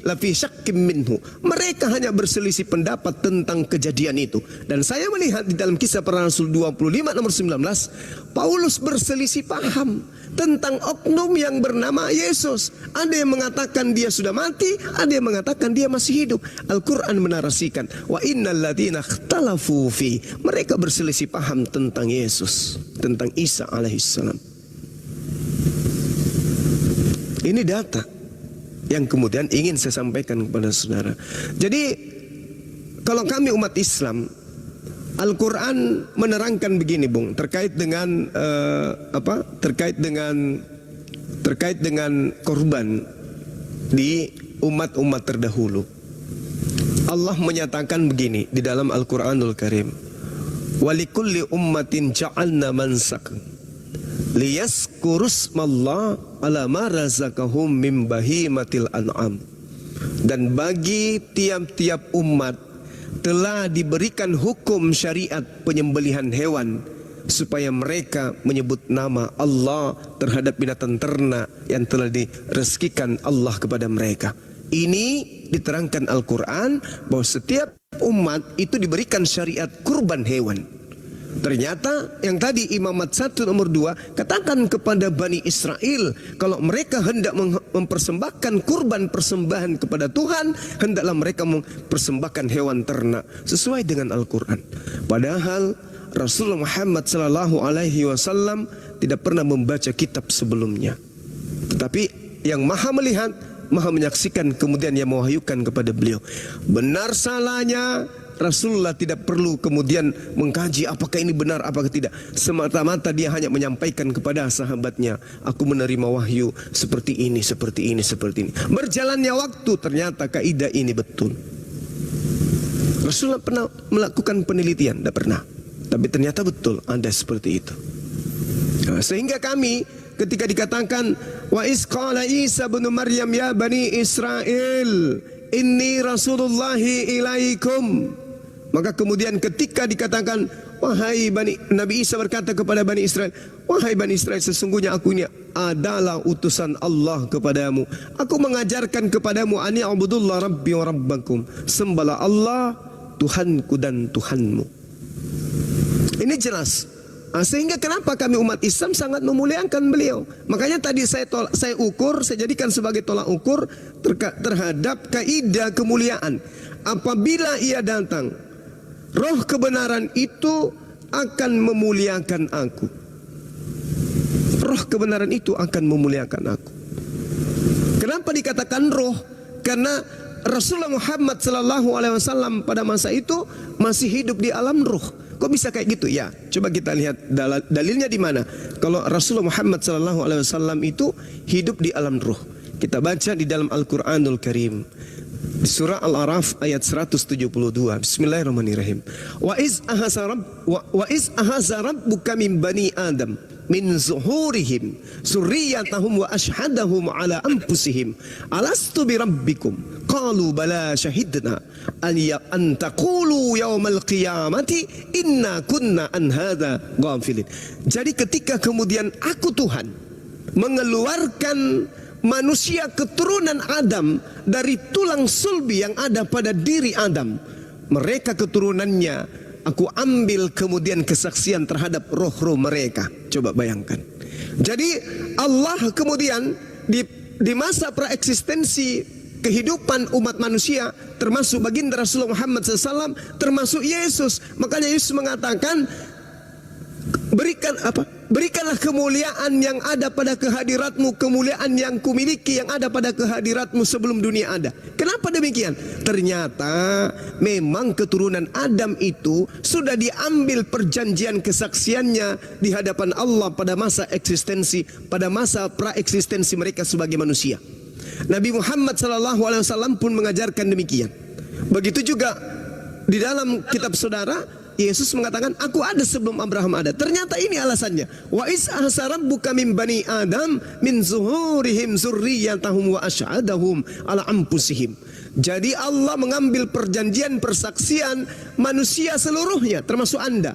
la fi syakkim minhu. Mereka hanya berselisih pendapat tentang kejadian itu. Dan saya melihat di dalam Kisah Para Rasul 25 nomor 19, Paulus berselisih paham tentang oknum yang bernama Yesus. Ada yang mengatakan dia sudah mati, ada yang mengatakan dia masih hidup. Al-Quran menarasikan, wa innal ladzina ikhtalafu fi. Mereka berselisih paham tentang Yesus, tentang Isa alaihissalam. Ini data yang kemudian ingin saya sampaikan kepada saudara. Jadi kalau kami umat Islam, Al-Quran menerangkan begini, Bung, terkait dengan terkait dengan terkait dengan korban di umat-umat terdahulu. Allah menyatakan begini di dalam Al-Quranul Karim. Walikulli ummatin ja'alna mansak liyaskurusmallah ala ma razaqahum min bahimatil an'am. Dan bagi tiap-tiap umat telah diberikan hukum syariat penyembelihan hewan supaya mereka menyebut nama Allah terhadap binatang ternak yang telah direzekikan Allah kepada mereka. Ini diterangkan Al-Quran bahwa setiap umat itu diberikan syariat kurban hewan. Ternyata yang tadi Imamat 1 nomor 2 katakan kepada Bani Israel, kalau mereka hendak mempersembahkan kurban persembahan kepada Tuhan, hendaklah mereka mempersembahkan hewan ternak sesuai dengan Al-Quran. Padahal Rasulullah Muhammad SAW tidak pernah membaca kitab sebelumnya. Tetapi yang maha melihat, maha menyaksikan, kemudian yang mewahyukan kepada beliau. Benar salahnya Rasulullah tidak perlu kemudian mengkaji apakah ini benar apakah tidak. Semata-mata dia hanya menyampaikan kepada sahabatnya, aku menerima wahyu seperti ini, seperti ini, seperti ini. Berjalannya waktu ternyata kaidah ini betul. Rasulullah pernah melakukan penelitian? Tidak pernah. Tapi ternyata betul ada seperti itu. Nah, sehingga kami ketika dikatakan wa iz qala Isa bin Maryam ya bani Israel inni rasulullahi ilaikum, maka kemudian ketika dikatakan wahai Nabi Isa berkata kepada Bani Israel, wahai Bani Israel, sesungguhnya aku ini adalah utusan Allah kepadamu, aku mengajarkan kepadamu ani abudullah rabbi wa rabbakum, sembahlah Allah Tuhanku dan Tuhanmu. Ini jelas. Sehingga kenapa kami umat Islam sangat memuliakan beliau. Makanya tadi saya jadikan sebagai tolak ukur terhadap kaidah kemuliaan. Apabila ia datang, roh kebenaran itu akan memuliakan aku. Roh kebenaran itu akan memuliakan aku. Kenapa dikatakan roh? Karena Rasulullah Muhammad SAW pada masa itu masih hidup di alam roh. Kok bisa kayak gitu? Ya, coba kita lihat dalilnya di mana. Kalau Rasulullah Muhammad SAW itu hidup di alam ruh. Kita baca di dalam Al-Quranul Karim. Di surah Al-Araf ayat 172. Bismillahirrahmanirrahim. Wa iz ahaza rabbuka min bani Adam min zuhurihim zurriyatahum wa ashhadahum ala anfusihim alastu bi rabbikum qalu bala shahidna an taqulu yaumal qiyamati inna kunna an hadza ghafilin. Jadi ketika kemudian aku Tuhan mengeluarkan manusia keturunan Adam dari tulang sulbi yang ada pada diri Adam, mereka keturunannya aku ambil kemudian kesaksian terhadap roh-roh mereka. Coba bayangkan. Jadi Allah kemudian di masa praeksistensi kehidupan umat manusia, termasuk baginda Rasulullah Muhammad SAW, termasuk Yesus. Makanya Yesus mengatakan, berikanlah kemuliaan yang ada pada kehadiratmu, kemuliaan yang kumiliki yang ada pada kehadiratmu sebelum dunia ada. Kenapa demikian? Ternyata memang keturunan Adam itu sudah diambil perjanjian kesaksiannya di hadapan Allah pada masa eksistensi, pada masa praeksistensi mereka sebagai manusia. Nabi Muhammad SAW pun mengajarkan demikian. Begitu juga di dalam kitab saudara, Yesus mengatakan, aku ada sebelum Abraham ada. Ternyata ini alasannya. Wa iz ahsa rabbuka min bani Adam min zuhurihim zurriyatahum wa ash'adahum ala anfusihim. Jadi Allah mengambil perjanjian persaksian manusia seluruhnya, termasuk Anda.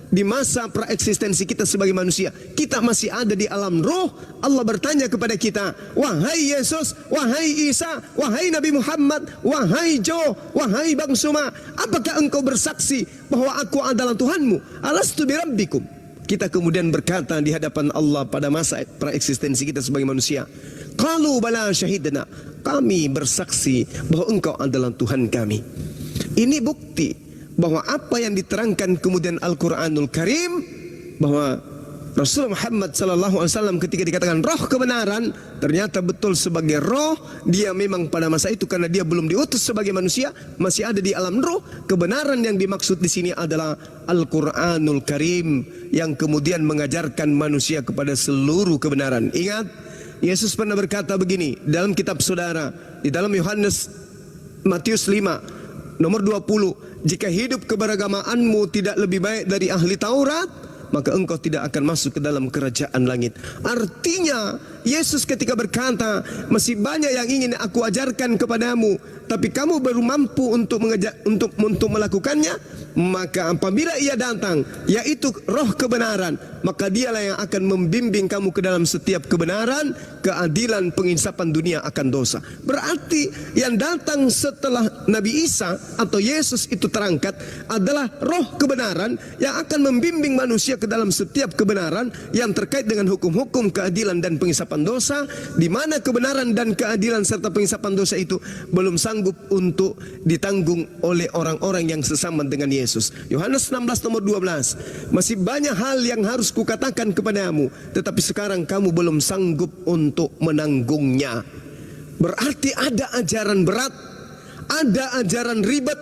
Di masa praeksistensi kita sebagai manusia, kita masih ada di alam roh. Allah bertanya kepada kita, wahai Yesus, wahai Isa, wahai Nabi Muhammad, wahai Joe, wahai Bang Suma, apakah engkau bersaksi bahwa aku adalah Tuhanmu? Alastu birabbikum. Kita kemudian berkata di hadapan Allah pada masa praeksistensi kita sebagai manusia, qalu bala syahidna, kami bersaksi bahwa engkau adalah Tuhan kami. Ini bukti bahwa apa yang diterangkan kemudian Al-Quranul Karim, bahwa Rasulullah Muhammad SAW ketika dikatakan roh kebenaran, ternyata betul sebagai roh. Dia memang pada masa itu karena dia belum diutus sebagai manusia, masih ada di alam roh. Kebenaran yang dimaksud di sini adalah Al-Quranul Karim yang kemudian mengajarkan manusia kepada seluruh kebenaran. Ingat, Yesus pernah berkata begini dalam kitab saudara, di dalam Matius 5 nomor 20, jika hidup keberagamaanmu tidak lebih baik dari ahli Taurat, maka engkau tidak akan masuk ke dalam kerajaan langit. Artinya Yesus ketika berkata, masih banyak yang ingin aku ajarkan kepadamu, tapi kamu baru mampu untuk melakukannya. Maka apabila ia datang, yaitu roh kebenaran, maka dialah yang akan membimbing kamu ke dalam setiap kebenaran, keadilan, penginsapan dunia akan dosa. Berarti yang datang setelah Nabi Isa atau Yesus itu terangkat adalah roh kebenaran yang akan membimbing manusia ke dalam setiap kebenaran yang terkait dengan hukum-hukum, keadilan dan pengisapan dosa, di mana kebenaran dan keadilan serta pengisapan dosa itu belum sanggup untuk ditanggung oleh orang-orang yang sesama dengan Yesus. Yohanes 16 nomor 12, masih banyak hal yang harus kukatakan kepadamu, tetapi sekarang kamu belum sanggup untuk menanggungnya. Berarti ada ajaran berat, ada ajaran ribet,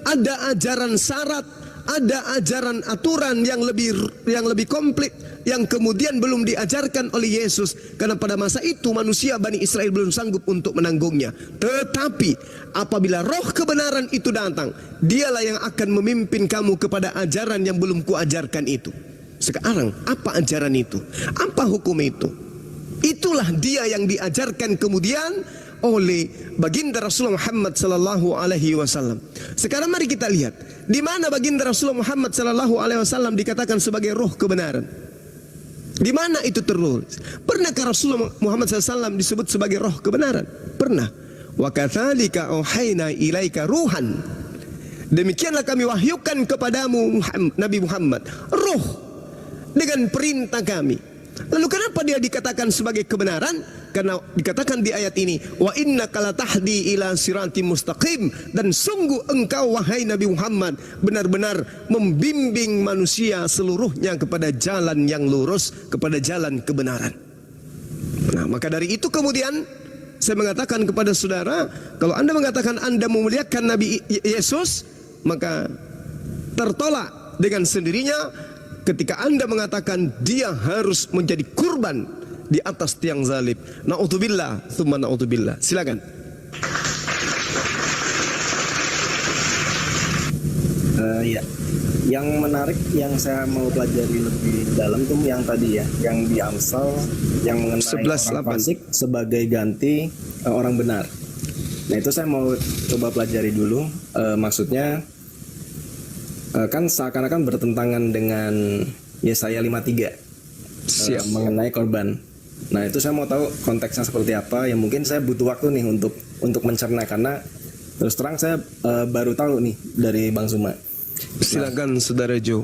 ada ajaran syarat, ada ajaran aturan yang lebih komplit yang kemudian belum diajarkan oleh Yesus, karena pada masa itu manusia Bani Israel belum sanggup untuk menanggungnya. Tetapi apabila roh kebenaran itu datang, dialah yang akan memimpin kamu kepada ajaran yang belum kuajarkan itu. Sekarang apa ajaran itu? Apa hukum itu? Itulah dia yang diajarkan kemudian oleh baginda Rasulullah Muhammad sallallahu alaihi wasallam. Sekarang mari kita lihat di mana baginda Rasulullah Muhammad sallallahu alaihi wasallam dikatakan sebagai roh kebenaran. Di mana itu tertulis? Pernahkah Rasulullah Muhammad SAW disebut sebagai roh kebenaran? Pernah. Wa katsalika auhayna ilaika ruhan. Demikianlah kami wahyukan kepadamu Nabi Muhammad ruh dengan perintah kami. Lalu kenapa dia dikatakan sebagai kebenaran? Karena dikatakan di ayat ini, wa innaka latahdi ila siratim mustaqim, dan sungguh engkau wahai Nabi Muhammad benar-benar membimbing manusia seluruhnya kepada jalan yang lurus, kepada jalan kebenaran. Nah, maka dari itu kemudian saya mengatakan kepada saudara, kalau Anda mengatakan Anda memuliakan Nabi Yesus, maka tertolak dengan sendirinya ketika Anda mengatakan dia harus menjadi kurban di atas tiang zalib. Na'udzubillah, tsumma na'udzubillah. Silakan. Ya, yang menarik yang saya mau pelajari lebih dalam tuh yang tadi ya, yang di Amsal yang mengenai 11:8 orang fasik sebagai ganti orang benar. Nah itu saya mau coba pelajari dulu. Maksudnya kan seakan-akan bertentangan dengan Yesaya 53 mengenai korban. Nah itu saya mau tahu konteksnya seperti apa. Ya mungkin saya butuh waktu nih untuk mencerna, karena terus terang saya baru tahu nih dari Bang Suma. Silakan saudara Jo.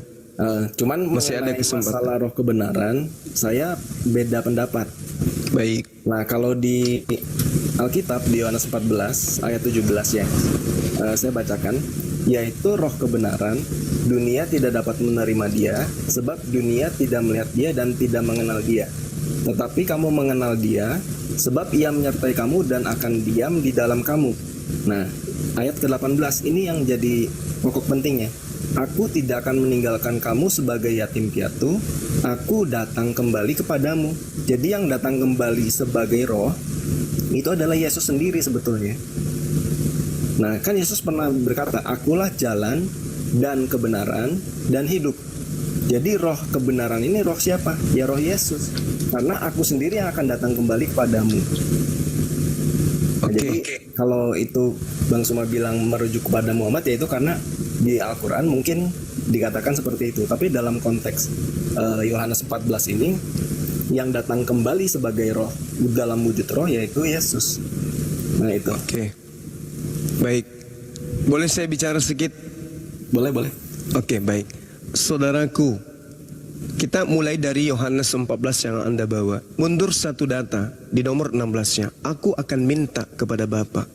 Cuman masih ada kesempatan. Masalah roh kebenaran saya beda pendapat. Baik. Nah kalau di Alkitab di Yohanes 14 ayat 17 ya, saya bacakan, yaitu roh kebenaran, dunia tidak dapat menerima dia, sebab dunia tidak melihat dia dan tidak mengenal dia. Tetapi kamu mengenal dia, sebab ia menyertai kamu dan akan diam di dalam kamu. Nah, ayat ke-18 ini yang jadi pokok pentingnya. Aku tidak akan meninggalkan kamu sebagai yatim piatu, aku datang kembali kepadamu. Jadi yang datang kembali sebagai roh, itu adalah Yesus sendiri sebetulnya. Nah, kan Yesus pernah berkata, akulah jalan dan kebenaran dan hidup. Jadi roh kebenaran ini roh siapa? Ya roh Yesus. Karena aku sendiri yang akan datang kembali kepadamu. Jadi kalau itu Bang Suma bilang merujuk kepada Muhammad, ya itu karena di Al-Quran mungkin dikatakan seperti itu. Tapi dalam konteks Yohanes 14 ini, yang datang kembali sebagai roh dalam wujud roh yaitu Yesus. Nah itu. Oke. Baik. Boleh saya bicara sedikit? Boleh. Oke, baik. Saudaraku, kita mulai dari Yohanes 14 yang Anda bawa. Mundur satu data di nomor 16-nya. Aku akan minta kepada Bapa.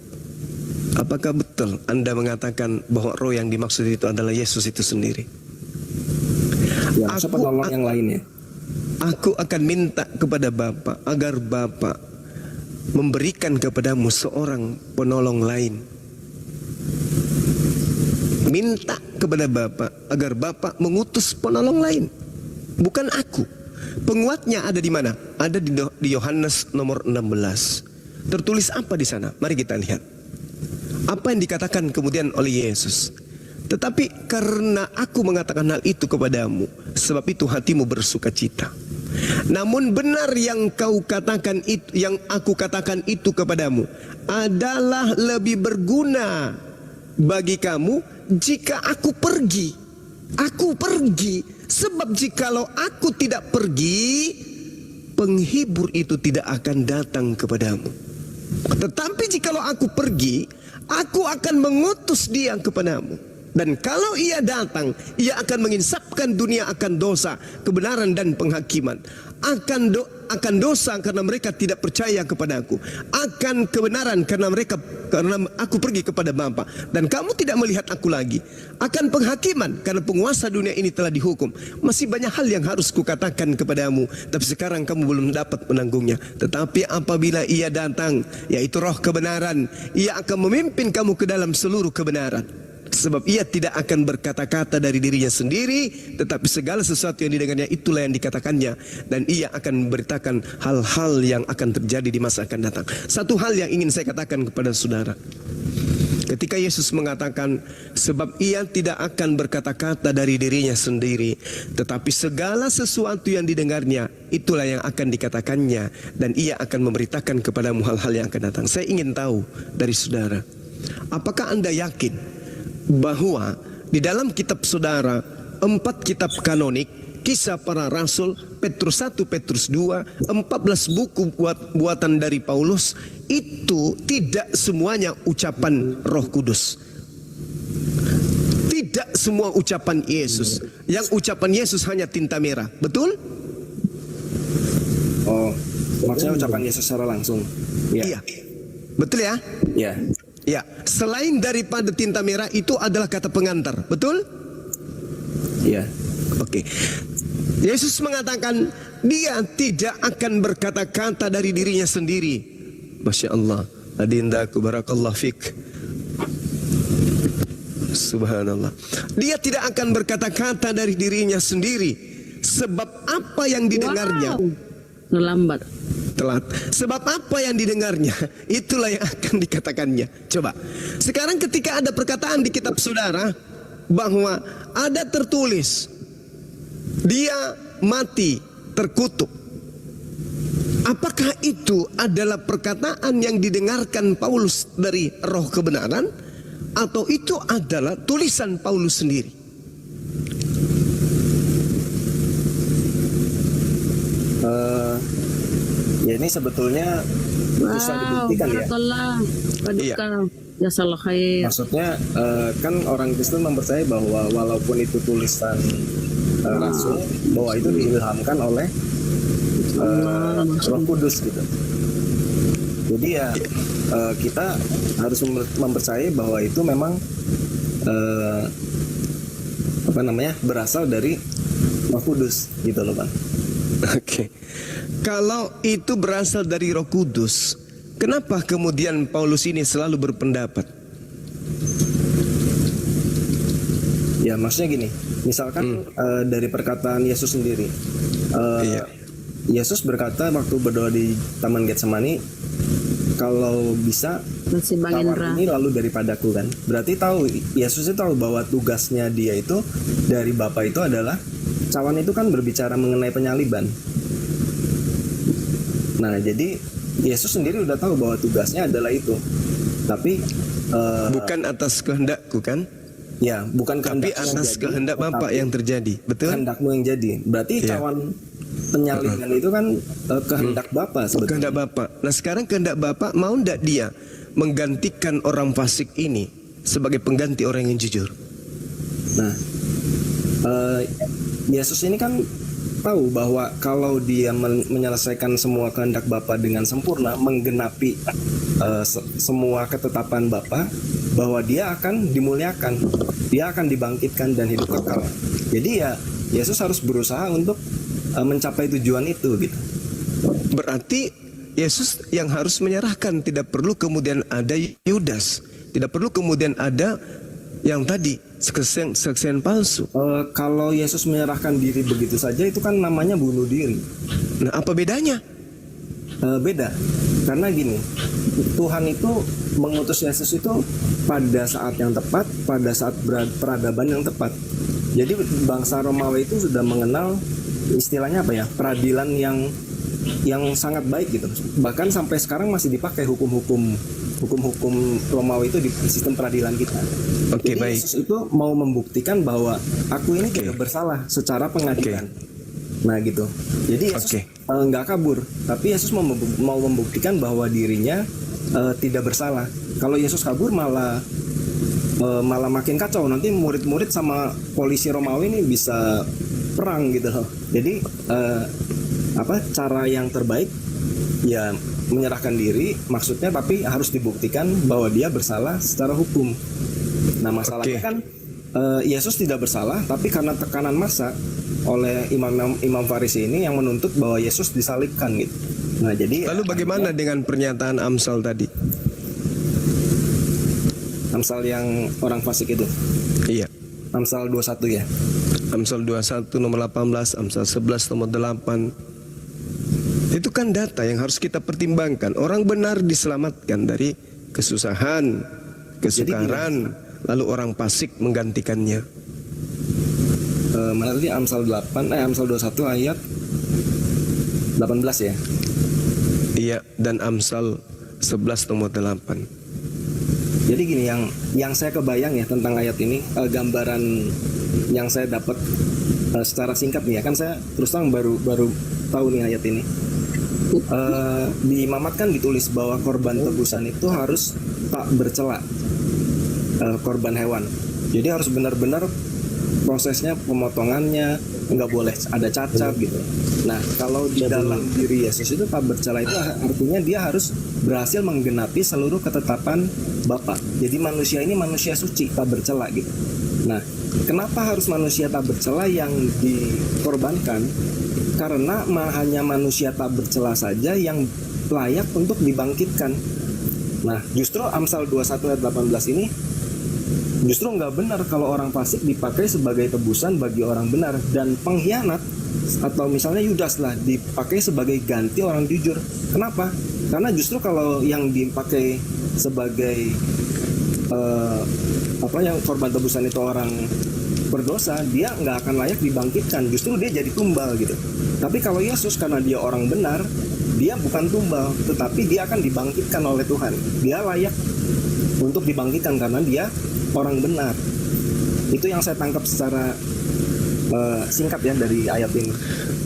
Apakah betul Anda mengatakan bahwa roh yang dimaksud itu adalah Yesus itu sendiri? Ya, siapa tolong yang lainnya? Aku akan minta kepada Bapa agar Bapa memberikan kepadamu seorang penolong lain. Minta kepada Bapa agar Bapa mengutus penolong lain. Bukan aku. Penguatnya ada di mana? Ada di Yohanes nomor 16. Tertulis apa di sana? Mari kita lihat. Apa yang dikatakan kemudian oleh Yesus? Tetapi karena aku mengatakan hal itu kepadamu, sebab itu hatimu bersukacita. Namun benar yang kau katakan itu, yang aku katakan itu kepadamu, adalah lebih berguna bagi kamu jika aku pergi. Aku pergi, sebab jikalau aku tidak pergi, penghibur itu tidak akan datang kepadamu. Tetapi jikalau aku pergi, aku akan mengutus dia kepadamu. Dan kalau ia datang, ia akan menginsapkan dunia akan dosa, kebenaran dan penghakiman. Akan dosa karena mereka tidak percaya kepadaku. Akan kebenaran karena aku pergi kepada Bapa. Dan kamu tidak melihat aku lagi. Akan penghakiman karena penguasa dunia ini telah dihukum. Masih banyak hal yang harus kukatakan kepadamu, tapi sekarang kamu belum dapat menanggungnya. Tetapi apabila ia datang, yaitu roh kebenaran, ia akan memimpin kamu ke dalam seluruh kebenaran. Sebab ia tidak akan berkata-kata dari dirinya sendiri, tetapi segala sesuatu yang didengarnya itulah yang dikatakannya. Dan ia akan memberitakan hal-hal yang akan terjadi di masa akan datang. Satu hal yang ingin saya katakan kepada saudara. Ketika Yesus mengatakan, sebab ia tidak akan berkata-kata dari dirinya sendiri, tetapi segala sesuatu yang didengarnya, itulah yang akan dikatakannya. Dan ia akan memberitakan kepadamu hal-hal yang akan datang. Saya ingin tahu dari saudara, apakah Anda yakin bahwa di dalam kitab saudara 4 kitab kanonik, Kisah Para Rasul, Petrus 1, Petrus 2, 14 buku buatan dari Paulus, itu tidak semuanya ucapan Roh Kudus. Tidak semua ucapan Yesus. Yang ucapan Yesus hanya tinta merah. Betul? Oh, maksudnya ucapan Yesus secara langsung. Iya. Betul ya? Iya. Ya, selain daripada tinta merah itu adalah kata pengantar, betul? Iya. Oke. Yesus mengatakan dia tidak akan berkata-kata dari dirinya sendiri. Masya Allah. Adindaku barakallah fik. Subhanallah. Dia tidak akan berkata-kata dari dirinya sendiri. Sebab apa yang didengarnya? Terlambat. Telat. Sebab apa yang didengarnya, itulah yang akan dikatakannya. Coba. Sekarang ketika ada perkataan di kitab saudara bahwa ada tertulis dia mati terkutuk. Apakah itu adalah perkataan yang didengarkan Paulus dari roh kebenaran, atau itu adalah tulisan Paulus sendiri? Ya ini sebetulnya bisa dibuktikan ya. Iya. Ya salah khair. Maksudnya kan orang Kristen mempercayai bahwa walaupun itu tulisan rasul, bahwa itu diilhamkan oleh Roh Kudus gitu. Jadi ya kita harus mempercayai bahwa itu memang berasal dari Roh Kudus gitu loh Bang. Oke. Kalau itu berasal dari Roh Kudus, kenapa kemudian Paulus ini selalu berpendapat? Ya maksudnya gini, misalkan dari perkataan Yesus sendiri, Yesus berkata waktu berdoa di Taman Getsemani, kalau bisa tawar ini lalu daripadaku kan. Berarti Yesus itu tahu bahwa tugasnya dia itu dari Bapa itu adalah, cawan itu kan berbicara mengenai penyaliban. Nah jadi Yesus sendiri udah tahu bahwa tugasnya adalah itu. Tapi bukan atas kehendakku kan? Ya, bukan tapi atas kehendak Bapa yang terjadi. Betul? Kehendakmu yang jadi. Berarti cawan penyaliban itu kan kehendak Bapa sebetulnya. Kehendak Bapa. Nah sekarang kehendak Bapa, mau ndak dia menggantikan orang fasik ini sebagai pengganti orang yang jujur? Nah, Yesus ini kan tahu bahwa kalau dia menyelesaikan semua kehendak Bapa dengan sempurna, menggenapi semua ketetapan Bapa, bahwa dia akan dimuliakan, dia akan dibangkitkan dan hidup kekal. Jadi ya Yesus harus berusaha untuk mencapai tujuan itu gitu. Berarti Yesus yang harus menyerahkan, tidak perlu kemudian ada Yudas, tidak perlu kemudian ada Yang tadi kesaksian palsu. Kalau Yesus menyerahkan diri begitu saja itu kan namanya bunuh diri. Nah, apa bedanya? Beda, karena gini, Tuhan itu mengutus Yesus itu pada saat yang tepat, pada saat peradaban yang tepat. Jadi bangsa Romawi itu sudah mengenal istilahnya apa ya, peradilan yang sangat baik gitu. Bahkan sampai sekarang masih dipakai hukum-hukum Romawi itu di sistem peradilan kita. Oke, jadi baik. Yesus itu mau membuktikan bahwa aku ini tidak bersalah secara pengadilan. Nah gitu. Jadi Yesus nggak kabur, tapi Yesus mau membuktikan bahwa dirinya tidak bersalah. Kalau Yesus kabur malah makin kacau. Nanti murid-murid sama polisi Romawi ini bisa perang gitu loh. Jadi cara yang terbaik ya menyerahkan diri, maksudnya tapi harus dibuktikan bahwa dia bersalah secara hukum. Nah masalahnya kan Yesus tidak bersalah, tapi karena tekanan massa oleh imam Farisi ini yang menuntut bahwa Yesus disalibkan gitu. Nah jadi lalu bagaimana dengan pernyataan Amsal tadi? Amsal yang orang fasik itu? Iya. Amsal 21 ya. Amsal 21 nomor 18, Amsal 11 nomor 8. Itu kan data yang harus kita pertimbangkan. Orang benar diselamatkan dari kesusahan, kesukaran, lalu orang fasik menggantikannya. Mana tadi Amsal 21 ayat 18 ya? Iya, dan Amsal 11 nomor 8. Jadi gini, yang saya kebayang ya tentang ayat ini, gambaran yang saya dapat secara singkat nih ya, kan saya terus terang baru tahu nih ayat ini. Di Mamat kan ditulis bahwa korban tebusan itu harus tak bercela, korban hewan. Jadi harus benar-benar prosesnya, pemotongannya nggak boleh ada cacat gitu. Nah kalau di dalam diri Yesus itu tak bercela itu artinya dia harus berhasil menggenapi seluruh ketetapan Bapa. Jadi manusia ini manusia suci, tak bercela gitu. Nah kenapa harus manusia tak bercela yang dikorbankan? Karena hanya manusia tak bercela saja yang layak untuk dibangkitkan. Nah justru Amsal 21 ayat 18 ini justru nggak benar kalau orang fasik dipakai sebagai tebusan bagi orang benar, dan pengkhianat atau misalnya Yudas lah dipakai sebagai ganti orang jujur. Kenapa? Karena justru kalau yang dipakai sebagai yang korban tebusan itu orang berdosa, dia nggak akan layak dibangkitkan, justru dia jadi tumbal gitu. Tapi kalau Yesus karena dia orang benar, dia bukan tumbal, tetapi dia akan dibangkitkan oleh Tuhan. Dia layak untuk dibangkitkan karena dia orang benar. Itu yang saya tangkap secara singkat ya dari ayat ini.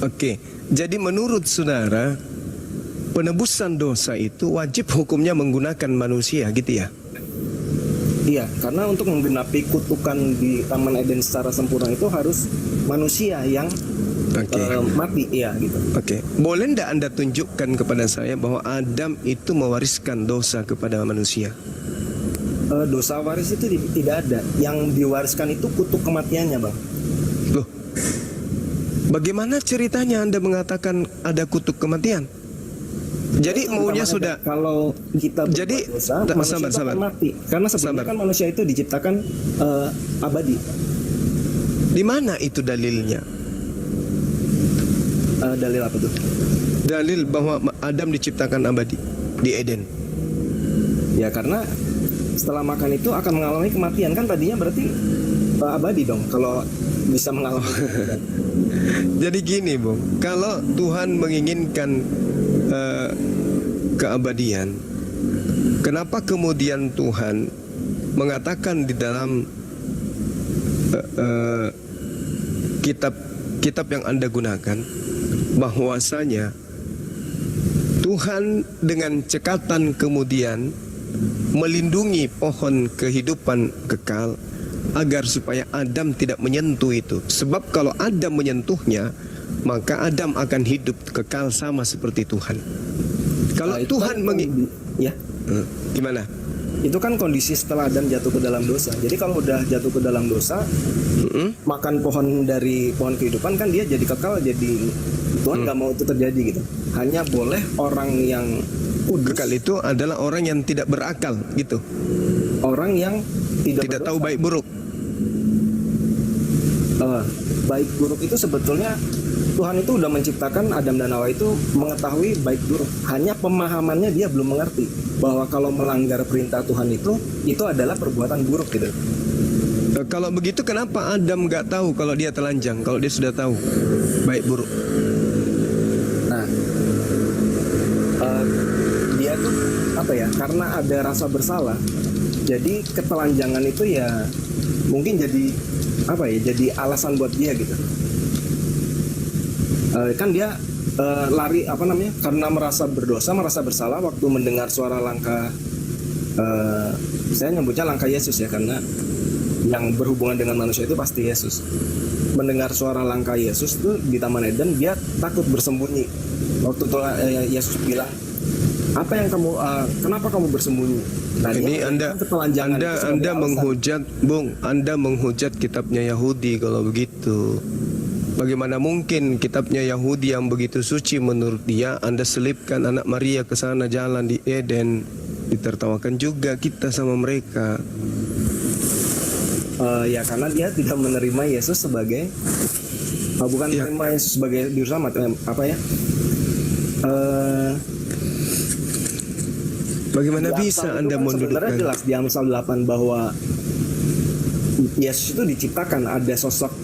Oke, jadi menurut saudara, penebusan dosa itu wajib hukumnya menggunakan manusia gitu ya? Iya, karena untuk menggenapi kutukan di Taman Eden secara sempurna itu harus manusia yang mati, ya gitu. Oke, boleh ndak Anda tunjukkan kepada saya bahwa Adam itu mewariskan dosa kepada manusia? Dosa waris itu tidak ada. Yang diwariskan itu kutuk kematiannya, Bang. Loh, bagaimana ceritanya Anda mengatakan ada kutuk kematian? Jadi maunya sudah kalau kita jadi dosa, manusia akan mati. Karena sebelumnya kan manusia itu diciptakan abadi. Di mana itu dalilnya? Dalil apa tuh? Dalil bahwa Adam diciptakan abadi di Eden. Ya karena setelah makan itu akan mengalami kematian, kan tadinya berarti abadi dong kalau bisa mengalami. Jadi gini, Bung, kalau Tuhan menginginkan keabadian, kenapa kemudian Tuhan mengatakan di dalam kitab yang Anda gunakan bahwasanya Tuhan dengan cekatan kemudian melindungi pohon kehidupan kekal agar supaya Adam tidak menyentuh itu. Sebab kalau Adam menyentuhnya, maka Adam akan hidup kekal sama seperti Tuhan. Kalau Tuhan gimana? Itu kan kondisi setelah Adam jatuh ke dalam dosa. Jadi kalau udah jatuh ke dalam dosa, makan pohon dari pohon kehidupan kan dia jadi kekal, jadi Tuhan nggak mau itu terjadi gitu. Hanya boleh orang yang kudus. Kekal itu adalah orang yang tidak berakal gitu. Orang yang Tidak tahu baik buruk. Baik buruk itu sebetulnya Tuhan itu udah menciptakan Adam dan Hawa itu mengetahui baik buruk. Hanya pemahamannya dia belum mengerti bahwa kalau melanggar perintah Tuhan itu adalah perbuatan buruk gitu. Kalau begitu kenapa Adam nggak tahu kalau dia telanjang, kalau dia sudah tahu baik buruk? Nah, dia tuh apa ya? Karena ada rasa bersalah, jadi ketelanjangan itu ya mungkin jadi apa ya? Jadi alasan buat dia gitu. Kan dia lari apa namanya? Karena merasa berdosa, merasa bersalah waktu mendengar suara langkah. Saya nyebutnya langkah Yesus ya, karena yang berhubungan dengan manusia itu pasti Yesus. Mendengar suara langkah Yesus tuh di Taman Eden, dia takut bersembunyi. Waktu Yesus bilang, apa yang kamu, kenapa kamu bersembunyi? Nah, ini Anda menghujat, Bung. Anda menghujat kitabnya Yahudi kalau begitu. Bagaimana mungkin kitabnya Yahudi yang begitu suci menurut dia, Anda selipkan anak Maria ke sana jalan di Eden, ditertawakan juga kita sama mereka. Ya karena dia tidak menerima Yesus sebagai bukan menerima Yesus sebagai juru selamat, apa ya? Bagaimana bisa Anda mendudukkan? Sebenarnya jelas di Amsal 8 bahwa Yesus itu diciptakan, ada sosok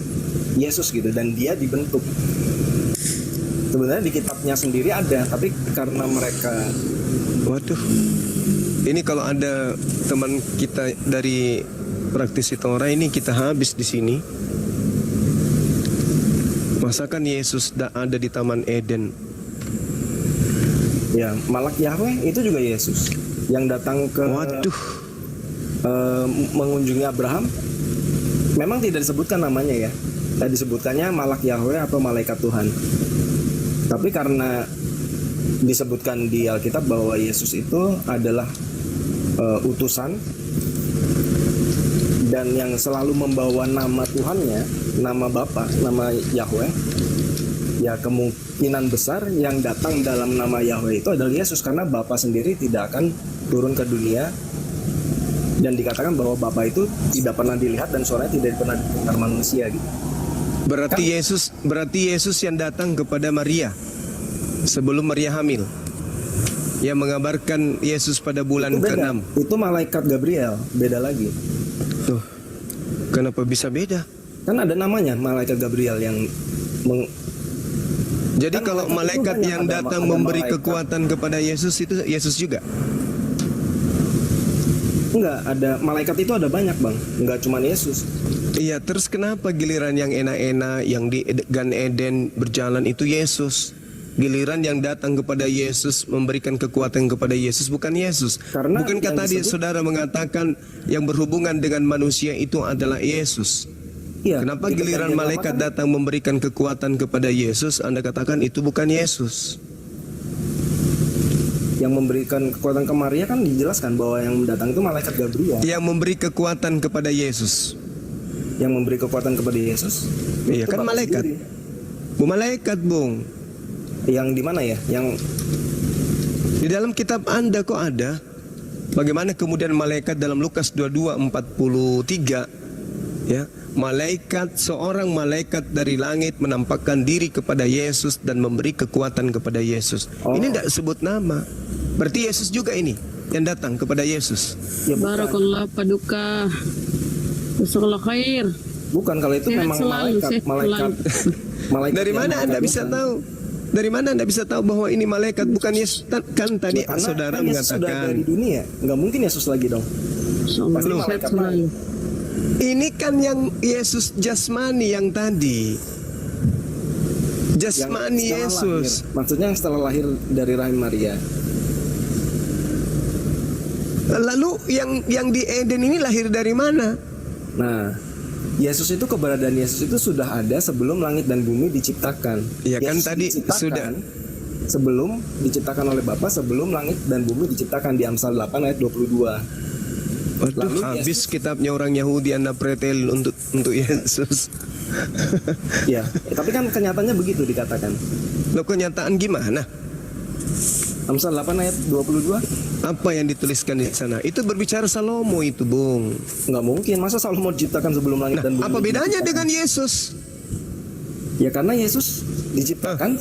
Yesus gitu, dan dia dibentuk. Sebenarnya di kitabnya sendiri ada, tapi karena mereka, waduh, ini kalau ada teman kita dari praktisi Torah ini kita habis di sini. Masakan Yesus ada di Taman Eden? Ya, Malak Yahweh itu juga Yesus yang datang ke mengunjungi Abraham. Memang tidak disebutkan namanya ya, disebutkannya Malak Yahweh atau malaikat Tuhan. Tapi karena disebutkan di Alkitab bahwa Yesus itu adalah utusan dan yang selalu membawa nama Tuhannya, nama Bapa, nama Yahweh, ya kemungkinan besar yang datang dalam nama Yahweh itu adalah Yesus, karena Bapa sendiri tidak akan turun ke dunia, dan dikatakan bahwa Bapa itu tidak pernah dilihat dan suaranya tidak pernah didengar manusia gitu. Berarti Yesus yang datang kepada Maria sebelum Maria hamil, yang mengabarkan Yesus pada bulan ke-6. Itu malaikat Gabriel, beda lagi. Tuh, kenapa bisa beda? Kan ada namanya malaikat Gabriel yang jadi kan kalau malaikat yang datang memberi kekuatan kepada Yesus itu Yesus juga? Enggak, ada malaikat itu ada banyak, Bang. Enggak cuma Yesus. Iya, terus kenapa giliran yang enak-enak yang di Gan Eden berjalan itu Yesus? Giliran yang datang kepada Yesus memberikan kekuatan kepada Yesus bukan Yesus. Karena bukankah tadi saudara mengatakan yang berhubungan dengan manusia itu adalah Yesus? Iya, kenapa giliran malaikat datang memberikan kekuatan kepada Yesus Anda katakan itu bukan Yesus? Yang memberikan kekuatan ke Maria kan dijelaskan bahwa yang datang itu malaikat Gabriel. Yang memberi kekuatan kepada Yesus. Yang memberi kekuatan kepada Yesus? Iya kan malaikat. Malaikat, Bung. Yang di mana ya? Yang di dalam kitab Anda kok ada? Bagaimana kemudian malaikat dalam Lukas 22:43 ya, seorang malaikat dari langit menampakkan diri kepada Yesus dan memberi kekuatan kepada Yesus. Ini tidak sebut nama. Berarti Yesus juga ini yang datang kepada Yesus. Ya, Barakallah paduka. Jazakallah khair. Bukan, kalau itu memang malaikat. Dari mana Anda bisa tahu? Dari mana Anda bisa tahu bahwa ini malaikat bukan Yesus? Kan tadi saudara mengatakan sudah dari dunia, nggak mungkin Yesus lagi dong. Pasti malaikat lain. Ini kan yang Yesus jasmani yang tadi. Jasmani Yesus. Lahir. Maksudnya yang setelah lahir dari rahim Maria. Lalu yang di Eden ini lahir dari mana? Nah, Yesus itu, keberadaan Yesus itu sudah ada sebelum langit dan bumi diciptakan. Iya kan tadi sudah sebelum diciptakan oleh Bapa, sebelum langit dan bumi diciptakan di Amsal 8 ayat 22. Waduh, habis kitabnya orang Yahudi Anda pretel untuk Yesus. Ya, tapi kan kenyataannya begitu dikatakan. Loh, kenyataan gimana? Amsal 8 ayat 22. Apa yang dituliskan di sana? Itu berbicara Salomo itu, Bung. Nggak mungkin, masa Salomo diciptakan sebelum langit dan bumi? Apa bedanya diciptakan? dengan Yesus? Ya karena Yesus diciptakan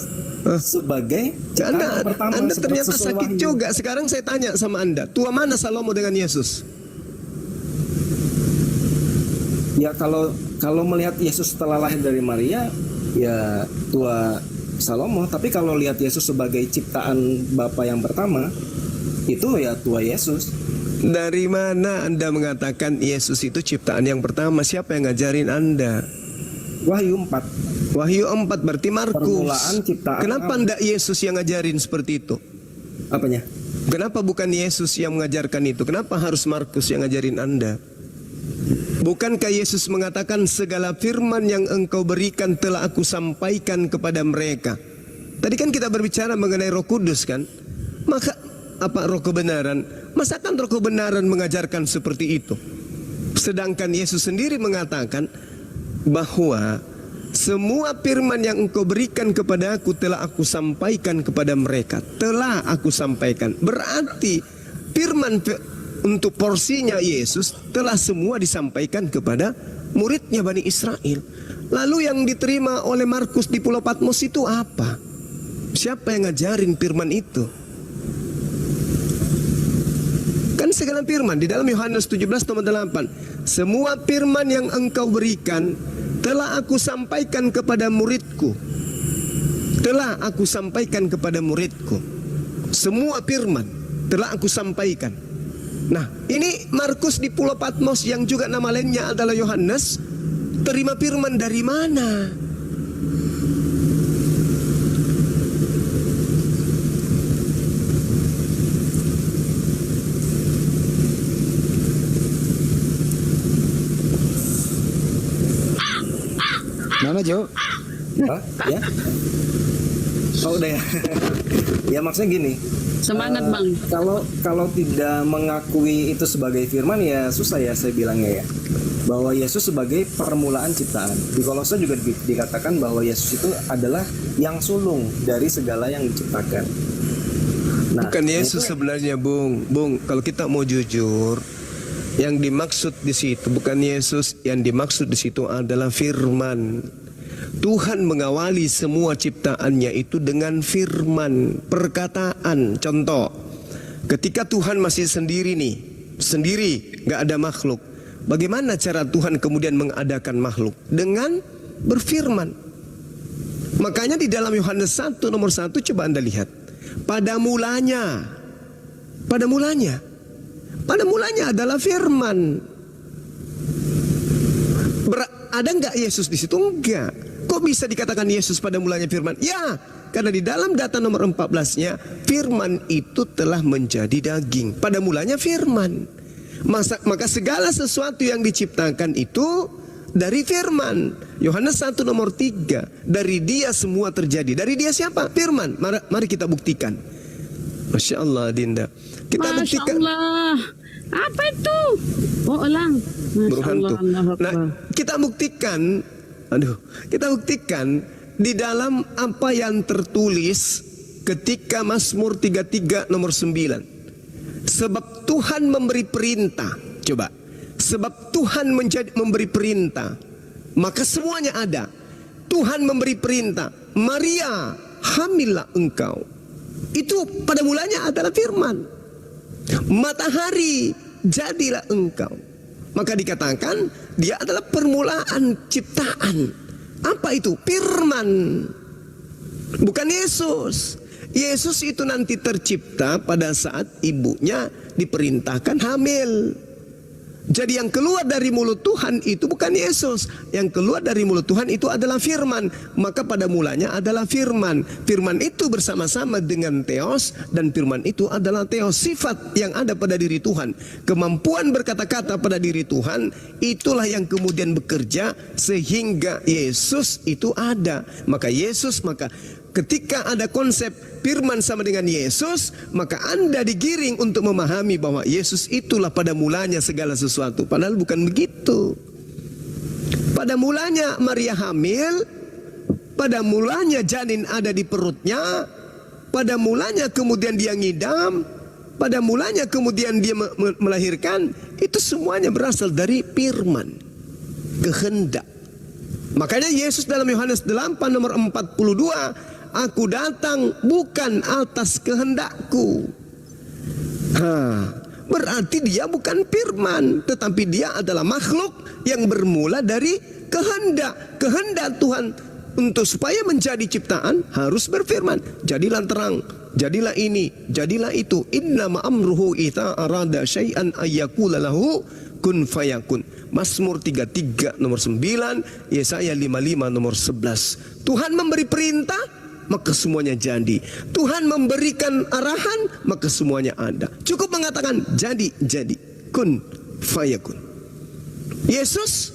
sebagai ciptaan Anda, yang pertama. Anda sebagai ternyata sesuai sakit wahyu. juga. Sekarang saya tanya sama Anda, tua mana Salomo dengan Yesus? Ya kalau melihat Yesus setelah lahir dari Maria, ya tua Salomo. Tapi kalau lihat Yesus sebagai ciptaan Bapa yang pertama, itu ya tua Yesus. Dari mana Anda mengatakan Yesus itu ciptaan yang pertama? Siapa yang ngajarin Anda? Wahyu 4. Wahyu 4 berarti Markus. Permulaan ciptaan Kenapa Allah. ndak Yesus yang ngajarin seperti itu? Apanya? Kenapa bukan Yesus yang mengajarkan itu? Kenapa harus Markus yang ngajarin Anda? Bukankah Yesus mengatakan segala firman yang engkau berikan telah aku sampaikan kepada mereka? Tadi kan kita berbicara mengenai Roh Kudus kan? Maka apa roh kebenaran? Masakan roh kebenaran mengajarkan seperti itu? Sedangkan Yesus sendiri mengatakan bahwa semua firman yang engkau berikan kepada aku telah aku sampaikan kepada mereka. Telah aku sampaikan. Berarti firman untuk porsinya Yesus telah semua disampaikan kepada muridnya Bani Israel. Lalu yang diterima oleh Markus di Pulau Patmos itu apa? Siapa yang ngajarin firman itu? Kan segala firman di dalam Yohanes 17:8. Semua firman yang engkau berikan telah aku sampaikan kepada muridku. Telah aku sampaikan kepada muridku. Semua firman telah aku sampaikan. Nah, ini Markus di Pulau Patmos yang juga nama lainnya adalah Yohanes, terima firman dari mana? Mana Jo? Hah? Ya? Oh udah ya. Ya maksudnya gini. Semangat Bang. Kalau tidak mengakui itu sebagai firman ya susah ya saya bilangnya ya. Bahwa Yesus sebagai permulaan ciptaan. Di Kolose juga dikatakan bahwa Yesus itu adalah yang sulung dari segala yang diciptakan. Nah, Bukan Yesus sebenarnya, Bung. Kalau kita mau jujur, yang dimaksud di situ bukan Yesus, yang dimaksud di situ adalah firman. Tuhan mengawali semua ciptaannya itu dengan firman, perkataan. Contoh, ketika Tuhan masih sendiri nih, sendiri, gak ada makhluk. Bagaimana cara Tuhan kemudian mengadakan makhluk? Dengan berfirman. Makanya di dalam Yohanes 1 nomor 1 coba Anda lihat. Pada mulanya adalah firman. Ada nggak Yesus di situ? Enggak. Kok bisa dikatakan Yesus pada mulanya firman? Ya, karena di dalam data nomor 14-nya firman itu telah menjadi daging. Pada mulanya firman. Maka segala sesuatu yang diciptakan itu dari firman. Yohanes 1 nomor 3. Dari dia semua terjadi. Dari dia siapa? Firman. Mari kita buktikan. Masya Allah Dinda. Kita Masya buktikan. Allah. Apa itu? Oh elang. Burung hantu. Allah Nah, kita buktikan. Kita buktikan di dalam apa yang tertulis ketika Mazmur 33 nomor 9. Sebab Tuhan memberi perintah. Coba. Sebab Tuhan memberi perintah, maka semuanya ada. Tuhan memberi perintah, Maria, hamillah engkau. Itu pada mulanya adalah firman. Matahari, jadilah engkau. Maka dikatakan dia adalah permulaan ciptaan. Apa itu? Firman. Bukan Yesus. Yesus itu nanti tercipta pada saat ibunya diperintahkan hamil. Jadi yang keluar dari mulut Tuhan itu bukan Yesus. Yang keluar dari mulut Tuhan itu adalah firman. Maka pada mulanya adalah firman. Firman itu bersama-sama dengan Theos. Dan firman itu adalah Theos. Sifat yang ada pada diri Tuhan. Kemampuan berkata-kata pada diri Tuhan. Itulah yang kemudian bekerja sehingga Yesus itu ada. Maka ketika ada konsep firman sama dengan Yesus, maka Anda digiring untuk memahami bahwa Yesus itulah pada mulanya segala sesuatu. Padahal bukan begitu. Pada mulanya Maria hamil, pada mulanya janin ada di perutnya, pada mulanya kemudian dia ngidam, pada mulanya kemudian dia melahirkan, itu semuanya berasal dari firman, kehendak. Makanya Yesus dalam Yohanes 8 nomor 42, aku datang bukan atas kehendakku. Berarti dia bukan firman, tetapi dia adalah makhluk yang bermula dari kehendak. Kehendak Tuhan untuk supaya menjadi ciptaan harus berfirman. Jadilah terang, jadilah ini, jadilah itu. Innama amruhu idza arada syai'an ayyaqula lahu kun fayakun. Mazmur 33 nomor 9, Yesaya 55 nomor 11. Tuhan memberi perintah, maka semuanya jadi. Tuhan memberikan arahan, maka semuanya ada. Cukup mengatakan jadi, kun fayakun. Yesus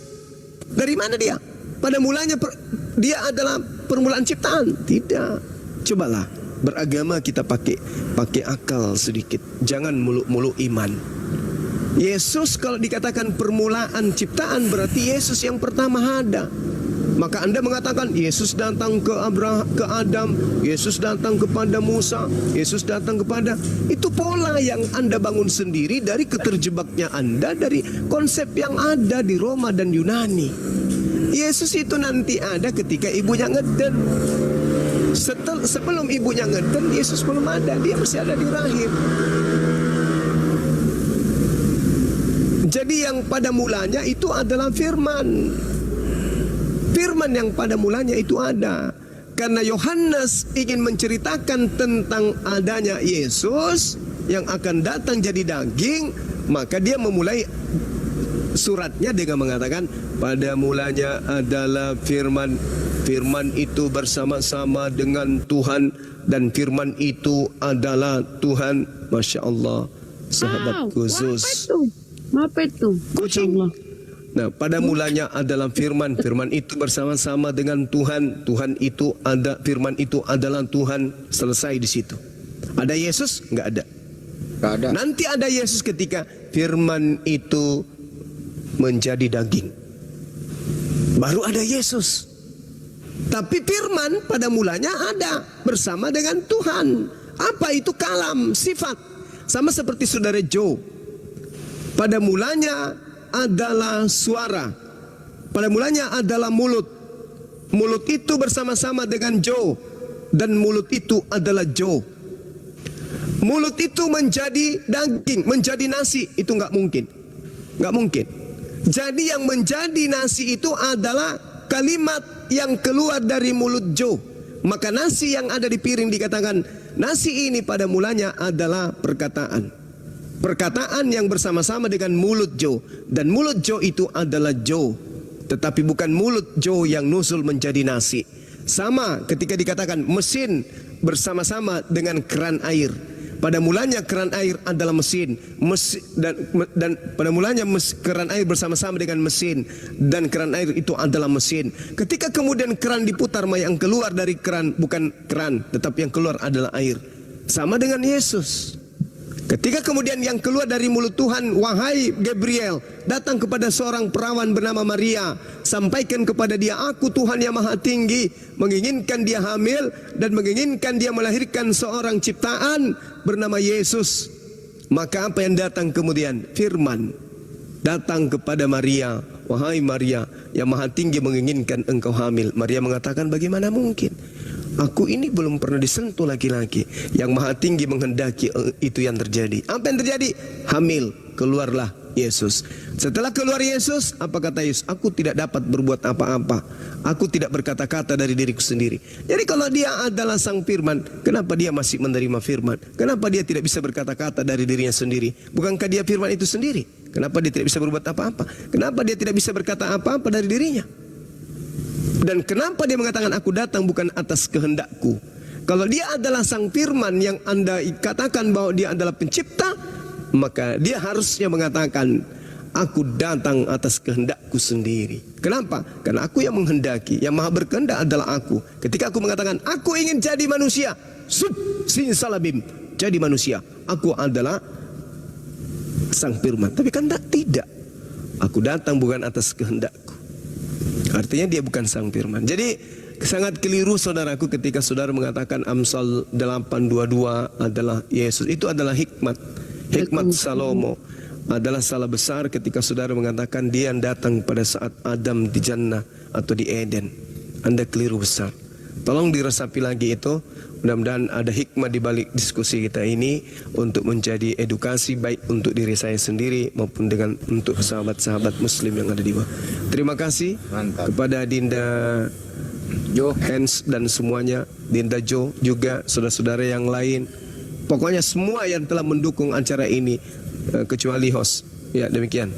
dari mana dia? Pada mulanya dia adalah permulaan ciptaan? Tidak. Cobalah beragama kita pakai akal sedikit. Jangan muluk-muluk iman. Yesus kalau dikatakan permulaan ciptaan berarti Yesus yang pertama ada. Maka Anda mengatakan Yesus datang ke Adam, Yesus datang kepada Musa, Yesus datang kepada, itu pola yang Anda bangun sendiri dari keterjebaknya Anda dari konsep yang ada di Roma dan Yunani. Yesus itu nanti ada ketika ibunya ngeden. Sebelum ibunya ngeden, Yesus belum ada, dia masih ada di rahim. Jadi yang pada mulanya itu adalah firman. Firman yang pada mulanya itu ada. Karena Yohanes ingin menceritakan tentang adanya Yesus yang akan datang jadi daging, maka dia memulai suratnya dengan mengatakan pada mulanya adalah firman. Firman itu bersama-sama dengan Tuhan dan firman itu adalah Tuhan. Masya Allah, sahabat khusus. Apa itu? Kucing. Nah, pada mulanya adalah firman. Firman itu bersama-sama dengan Tuhan. Tuhan itu ada, firman itu adalah Tuhan. Selesai di situ. Ada Yesus? Enggak ada. Nggak ada. Nanti ada Yesus ketika firman itu menjadi daging. Baru ada Yesus. Tapi firman pada mulanya ada bersama dengan Tuhan. Apa itu kalam? Sifat. Sama seperti saudara Joe. Pada mulanya adalah suara. Pada mulanya adalah mulut. Mulut itu bersama-sama dengan Joe. Dan mulut itu adalah Joe. Mulut itu menjadi daging, menjadi nasi. Itu nggak mungkin. Nggak mungkin. Jadi yang menjadi nasi itu adalah kalimat yang keluar dari mulut Joe. Maka nasi yang ada di piring dikatakan, nasi ini pada mulanya adalah perkataan. Perkataan yang bersama-sama dengan mulut Joe. Dan mulut Joe itu adalah Joe. Tetapi bukan mulut Joe yang nusul menjadi nasi. Sama ketika dikatakan mesin bersama-sama dengan keran air. Pada mulanya keran air adalah mesin, dan pada mulanya keran air bersama-sama dengan mesin, dan keran air itu adalah mesin. Ketika kemudian keran diputar, yang keluar dari keran bukan keran, tetapi yang keluar adalah air. Sama dengan Yesus. Ketika kemudian yang keluar dari mulut Tuhan, wahai Gabriel, datang kepada seorang perawan bernama Maria, sampaikan kepada dia, aku Tuhan yang maha tinggi, menginginkan dia hamil dan menginginkan dia melahirkan seorang ciptaan bernama Yesus. Maka apa yang datang kemudian? Firman datang kepada Maria, wahai Maria, yang maha tinggi menginginkan engkau hamil. Maria mengatakan, bagaimana mungkin? Aku ini belum pernah disentuh laki-laki. Yang maha tinggi menghendaki itu yang terjadi. Apa yang terjadi? Hamil. Keluarlah Yesus. Setelah keluar Yesus, apa kata Yesus? Aku tidak dapat berbuat apa-apa. Aku tidak berkata-kata dari diriku sendiri. Jadi kalau dia adalah sang firman, kenapa dia masih menerima firman? Kenapa dia tidak bisa berkata-kata dari dirinya sendiri? Bukankah dia firman itu sendiri? Kenapa dia tidak bisa berbuat apa-apa? Kenapa dia tidak bisa berkata apa-apa dari dirinya? Dan kenapa dia mengatakan aku datang bukan atas kehendakku? Kalau dia adalah sang firman yang Anda katakan bahwa dia adalah pencipta, maka dia harusnya mengatakan aku datang atas kehendakku sendiri. Kenapa? Karena aku yang menghendaki, yang maha berkehendak adalah aku. Ketika aku mengatakan aku ingin jadi manusia, sin salabim, jadi manusia, aku adalah sang firman. Tapi kan tidak. Aku datang bukan atas kehendakku. Artinya dia bukan sang firman. Jadi sangat keliru saudaraku ketika saudara mengatakan Amsal 8:22 adalah Yesus. Itu adalah hikmat Salomo. Adalah salah besar ketika saudara mengatakan dia yang datang pada saat Adam di Jannah atau di Eden. Anda keliru besar. Tolong diresapi lagi itu. Mudah-mudahan ada hikmah di balik diskusi kita ini untuk menjadi edukasi baik untuk diri saya sendiri maupun untuk sahabat-sahabat muslim yang ada di bawah. Terima kasih kepada Dinda Hans dan semuanya, Dinda Jo juga, saudara-saudara yang lain. Pokoknya semua yang telah mendukung acara ini kecuali host. Ya, demikian.